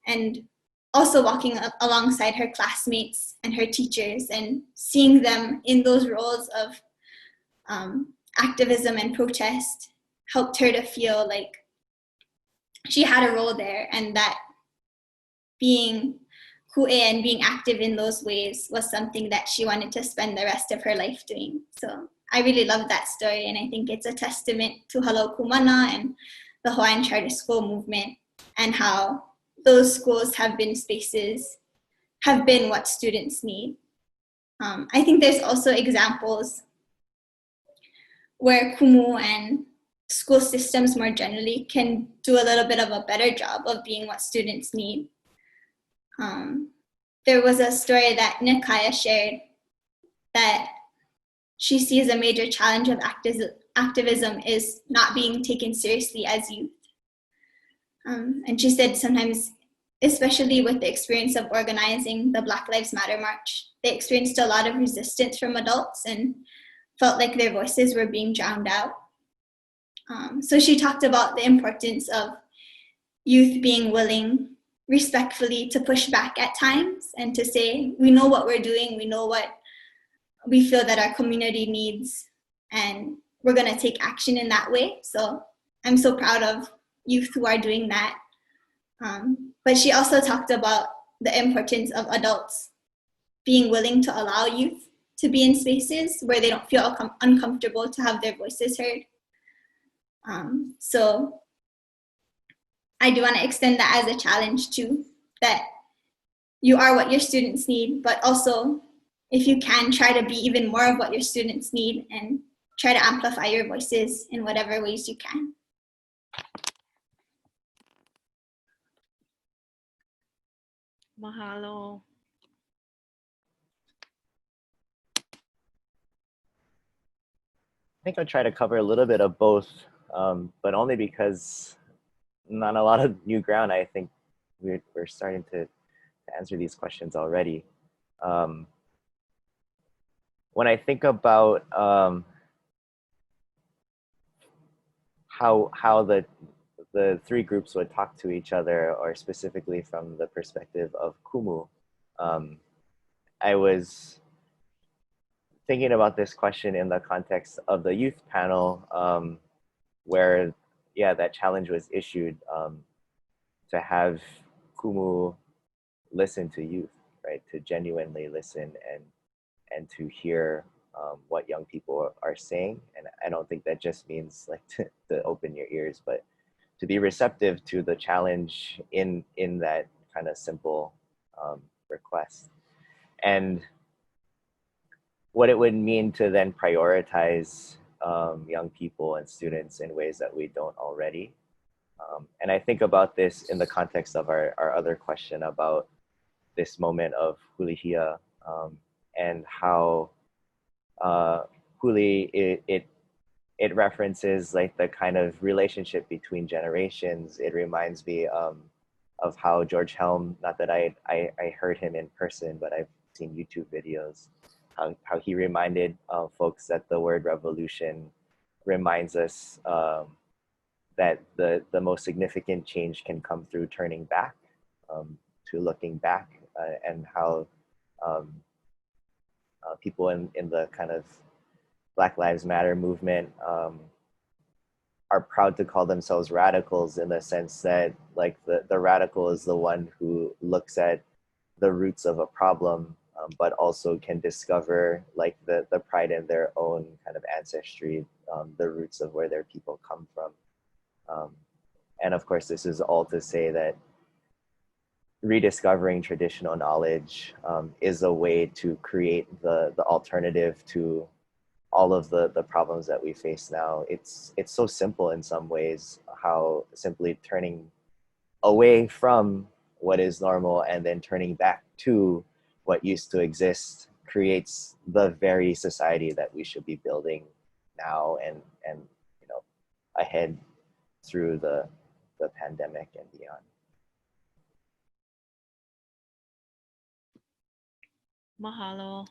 and also walking alongside her classmates and her teachers, and seeing them in those roles of activism and protest helped her to feel like she had a role there, and that being ku'e and being active in those ways was something that she wanted to spend the rest of her life doing. So I really love that story, and I think it's a testament to Halau Kumana and the Hawaiian Charter School movement, and how those schools have been what students need. I think there's also examples where Kumu and school systems more generally can do a little bit of a better job of being what students need. There was a story that Nikaya shared that she sees a major challenge of activism is not being taken seriously as youth. And she said sometimes, especially with the experience of organizing the Black Lives Matter March, they experienced a lot of resistance from adults and felt like their voices were being drowned out. So she talked about the importance of youth being willing respectfully to push back at times and to say, we know what we're doing, we know what we feel that our community needs, and we're going to take action in that way. So I'm so proud of youth who are doing that. But she also talked about the importance of adults being willing to allow youth to be in spaces where they don't feel uncomfortable to have their voices heard. So I do want to extend that as a challenge too, that you are what your students need, but also if you can, try to be even more of what your students need and try to amplify your voices in whatever ways you can. Mahalo. I think I'll try to cover a little bit of both, but only because not a lot of new ground. I think we're starting to answer these questions already. When I think about how the three groups would talk to each other, or specifically from the perspective of Kumu, I was thinking about this question in the context of the youth panel, where, yeah, that challenge was issued, to have Kumu listen to youth, right? To genuinely listen and to hear what young people are saying. And I don't think that just means like to open your ears, but to be receptive to the challenge in that kind of simple request. And what it would mean to then prioritize young people and students in ways that we don't already. And I think about this in the context of our other question about this moment of Hulihia, and how Huli, it references like the kind of relationship between generations. It reminds me of how George Helm, not that I heard him in person, but I've seen YouTube videos, how he reminded folks that the word revolution reminds us that the most significant change can come through turning back, to looking back, and how people in the kind of Black Lives Matter movement are proud to call themselves radicals, in the sense that like the radical is the one who looks at the roots of a problem, but also can discover like the pride in their own kind of ancestry, the roots of where their people come from. And of course, this is all to say that rediscovering traditional knowledge is a way to create the alternative to all of the problems that we face now. It's so simple in some ways, how simply turning away from what is normal and then turning back to what used to exist creates the very society that we should be building now and you know, ahead through the pandemic and beyond. Mahalo.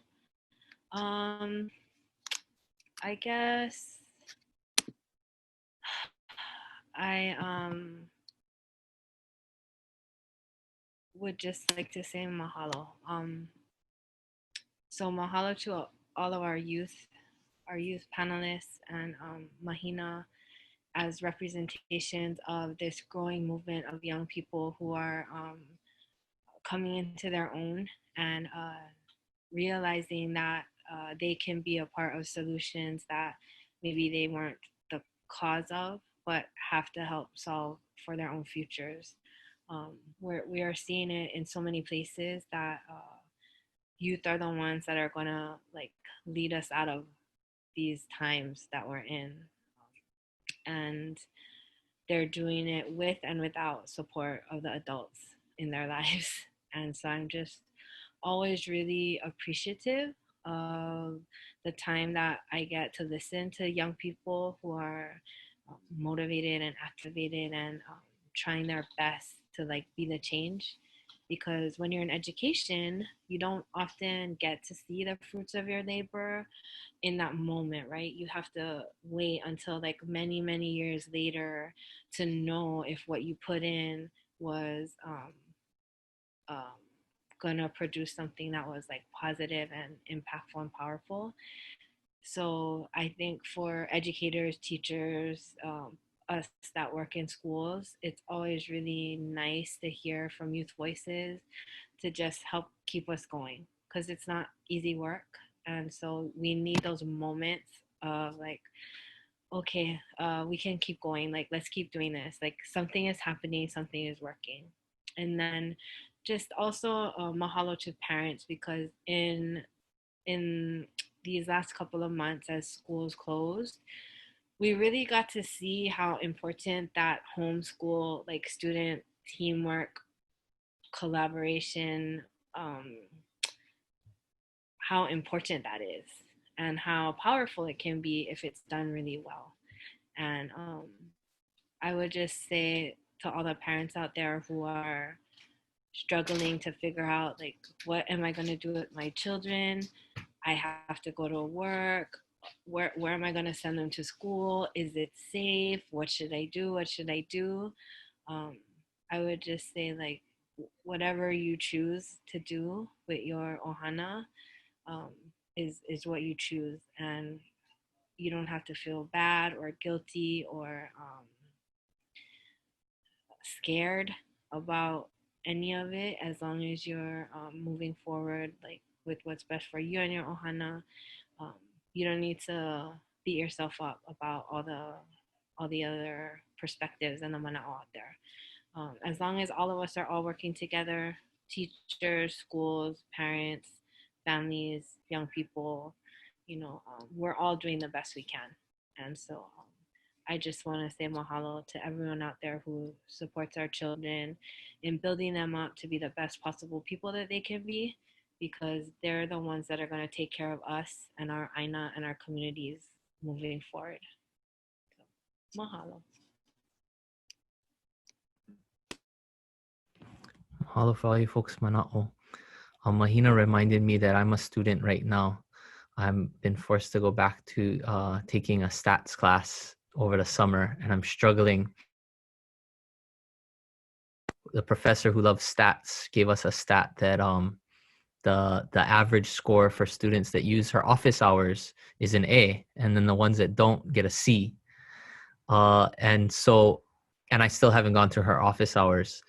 I guess I would just like to say mahalo. So mahalo to all of our youth panelists, and Mahina, as representations of this growing movement of young people who are coming into their own, and realizing that they can be a part of solutions that maybe they weren't the cause of, but have to help solve for their own futures. We are seeing it in so many places that youth are the ones that are gonna like lead us out of these times that we're in, and they're doing it with and without support of the adults in their lives. And so I'm just always really appreciative of the time that I get to listen to young people who are motivated and activated, and trying their best to like be the change. Because when you're in education, you don't often get to see the fruits of your labor in that moment, right? You have to wait until like many years later to know if what you put in was um, gonna produce something that was like positive and impactful and powerful. So I think for educators, teachers, us that work in schools, it's always really nice to hear from youth voices to just help keep us going, because it's not easy work. And so we need those moments of like, okay, we can keep going. Like, let's keep doing this. Like, something is happening, something is working. And then just also mahalo to parents, because in these last couple of months as schools closed, we really got to see how important that homeschool, like student teamwork, collaboration, um, how important that is and how powerful it can be if it's done really well. And I would just say to all the parents out there who are struggling to figure out, like, what am I going to do with my children? I have to go to work. Where am I going to send them to school? Is it safe? What should I do? What should I do? Um, I would just say, like, whatever you choose to do with your ohana, um, is what you choose, and you don't have to feel bad or guilty or scared about any of it, as long as you're moving forward, like, with what's best for you and your ohana. um, you don't need to beat yourself up about all the other perspectives and the mana'o out there. As long as all of us are all working together, teachers, schools, parents, families, young people, we're all doing the best we can. And so I just want to say mahalo to everyone out there who supports our children in building them up to be the best possible people that they can be, because they're the ones that are going to take care of us and our aina and our communities moving forward. So, mahalo. Mahalo for all you folks, mana'o. Mahina reminded me that I'm a student right now. I've been forced to go back to taking a stats class over the summer, and I'm struggling. The professor who loves stats gave us a stat that the average score for students that use her office hours is an A, and then the ones that don't get a C. And I still haven't gone through her office hours.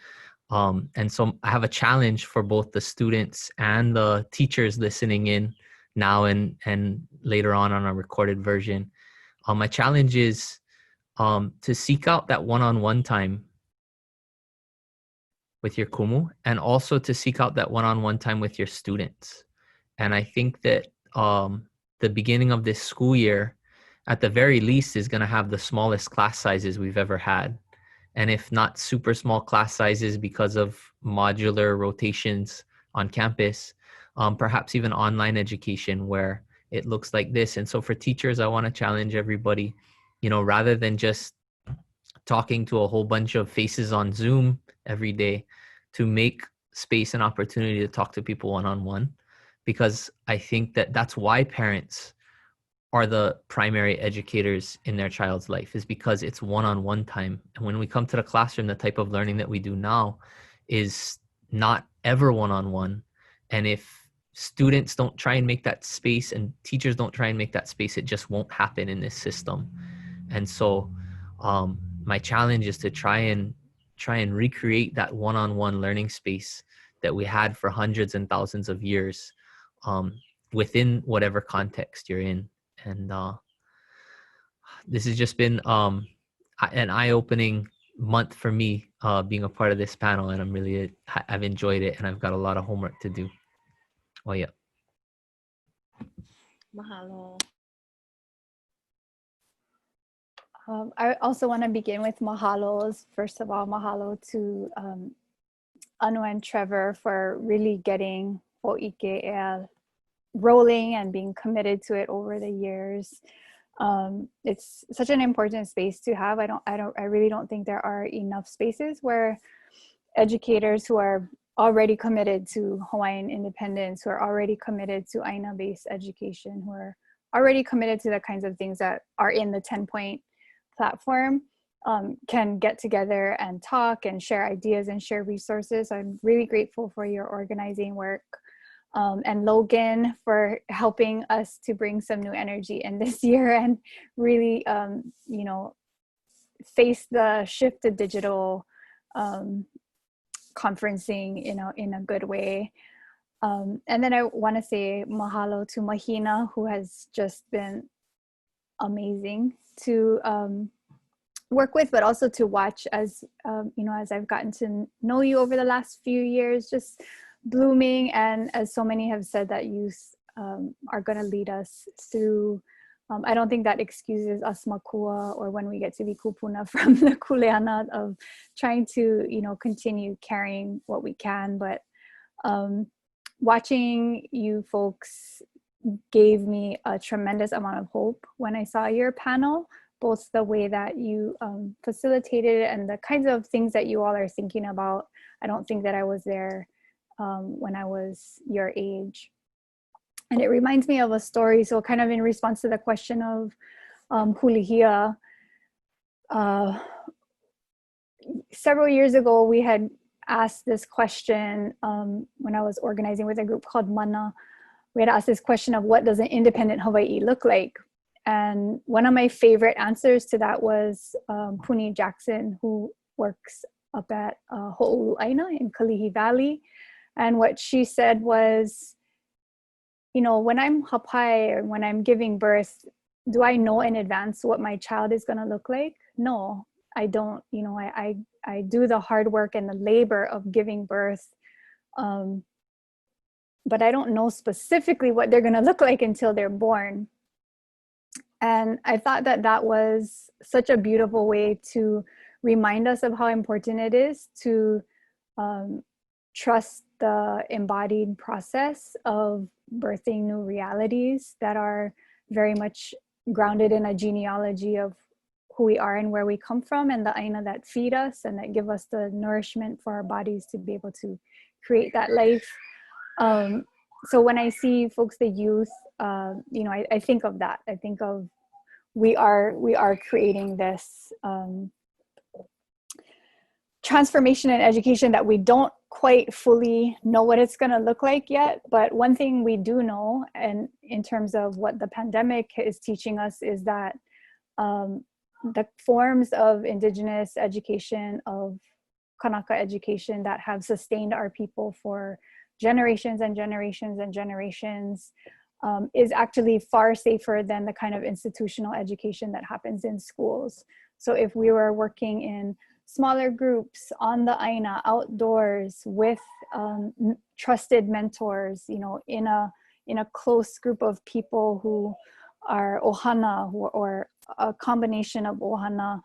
And so I have a challenge for both the students and the teachers listening in now and later on a recorded version. My challenge is to seek out that one-on-one time with your kumu, and also to seek out that one-on-one time with your students. And I think that the beginning of this school year, at the very least, is going to have the smallest class sizes we've ever had. And if not super small class sizes because of modular rotations on campus, perhaps even online education where it looks like this. And so for teachers, I want to challenge everybody, rather than just talking to a whole bunch of faces on Zoom every day, to make space and opportunity to talk to people one-on-one, because I think that that's why parents are the primary educators in their child's life, is because it's one-on-one time. And when we come to the classroom, the type of learning that we do now is not ever one-on-one. And if students don't try and make that space and teachers don't try and make that space, it just won't happen in this system. And so my challenge is to try and recreate that one-on-one learning space that we had for hundreds and thousands of years, within whatever context you're in. And this has just been an eye-opening month for me, being a part of this panel, and I've enjoyed it, and I've got a lot of homework to do. Oh yeah. Mahalo. I also want to begin with mahalos. First of all, mahalo to Anu and Trevor for really getting Hoike Ea rolling and being committed to it over the years. It's such an important space to have. I really don't think there are enough spaces where educators who are already committed to Hawaiian independence, who are already committed to Aina-based education, who are already committed to the kinds of things that are in the 10-point platform, can get together and talk and share ideas and share resources. I'm really grateful for your organizing work. And Logan for helping us to bring some new energy in this year and really, face the shift to digital conferencing, in a good way. And then I want to say mahalo to Mahina, who has just been amazing to work with, but also to watch as as I've gotten to know you over the last few years, just blooming. And as so many have said, that youth are going to lead us through. I don't think that excuses us makua, or when we get to be kupuna from the kuleana of trying to continue carrying what we can. But watching you folks gave me a tremendous amount of hope when I saw your panel, both the way that you facilitated it and the kinds of things that you all are thinking about. I don't think that I was there when I was your age. And it reminds me of a story, so kind of in response to the question of Hulihia. Several years ago, we had asked this question when I was organizing with a group called Mana. We had asked this question of, what does an independent Hawaii look like? And one of my favorite answers to that was Puni Jackson, who works up at Ho'olu'aina in Kalihi Valley. And what she said was, when I'm hapai, or when I'm giving birth, do I know in advance what my child is going to look like? No, I don't. I do the hard work and the labor of giving birth, but I don't know specifically what they're going to look like until they're born. And I thought that that was such a beautiful way to remind us of how important it is to trust the embodied process of birthing new realities that are very much grounded in a genealogy of who we are and where we come from, and the aina that feed us and that give us the nourishment for our bodies to be able to create that life. So when I see folks, the youth, I think of that. I think of we are creating this transformation in education that we don't quite fully know what it's going to look like yet. But one thing we do know, and in terms of what the pandemic is teaching us, is that the forms of indigenous education, of Kanaka education that have sustained our people for generations and generations and generations is actually far safer than the kind of institutional education that happens in schools. So if we were working in smaller groups on the aina, outdoors, with trusted mentors, in a close group of people who are ohana, or a combination of ohana,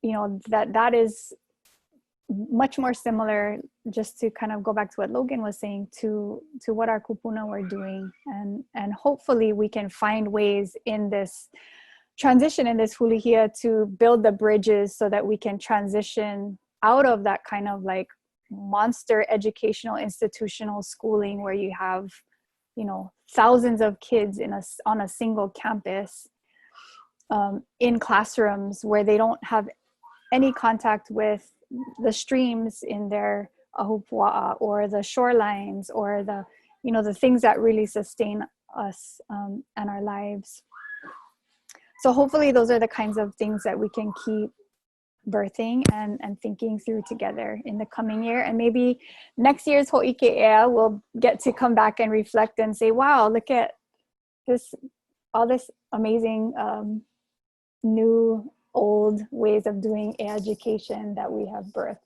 that is much more similar, just to kind of go back to what Logan was saying, to what our kupuna were doing. And hopefully we can find ways in this transition, in this hulihia, to build the bridges so that we can transition out of that kind of like monster educational institutional schooling where you have thousands of kids on a single campus, in classrooms where they don't have any contact with the streams in their ahupua'a, or the shorelines, or the things that really sustain us and our lives. So hopefully those are the kinds of things that we can keep birthing and thinking through together in the coming year. And maybe next year's Hoike Ea we'll get to come back and reflect and say, wow, look at all this amazing new, old ways of doing education that we have birthed.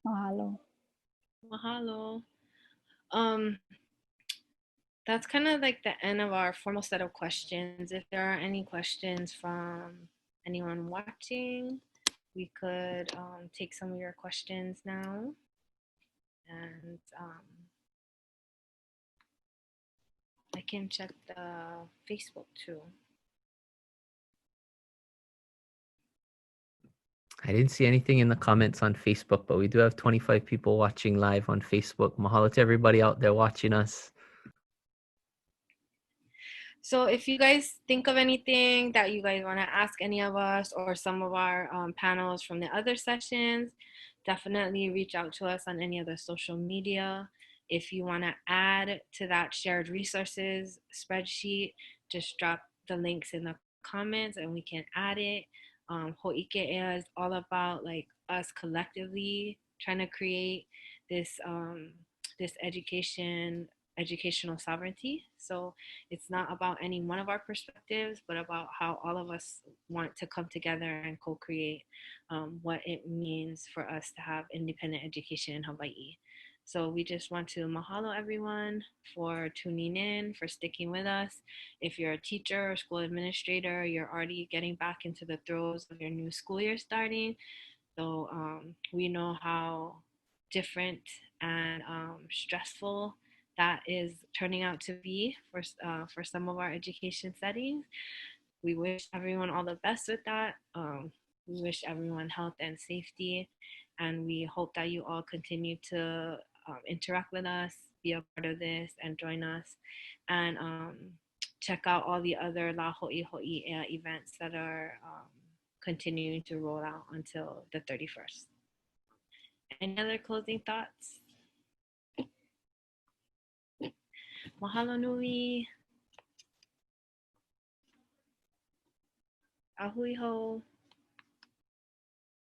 Mahalo. Mahalo. That's kind of like the end of our formal set of questions. If there are any questions from anyone watching, we could take some of your questions now. And I can check the Facebook too. I didn't see anything in the comments on Facebook, but we do have 25 people watching live on Facebook. Mahalo to everybody out there watching us. So if you guys think of anything that you guys want to ask any of us or some of our panels from the other sessions, definitely reach out to us on any other social media. If you want to add to that shared resources spreadsheet, just drop the links in the comments and we can add it. Hoike Ea is all about like us collectively trying to create this this educational sovereignty. So it's not about any one of our perspectives, but about how all of us want to come together and co-create what it means for us to have independent education in Hawaii. So we just want to mahalo everyone for tuning in, for sticking with us. If you're a teacher or school administrator, you're already getting back into the throes of your new school year starting. So we know how different and stressful that is turning out to be for some of our education settings. We wish everyone all the best with that. We wish everyone health and safety, and we hope that you all continue to interact with us, be a part of this, and join us, and check out all the other La Ho'i Ea events that are continuing to roll out until the 31st. Any other closing thoughts? Mahalo nui. Ahui ho.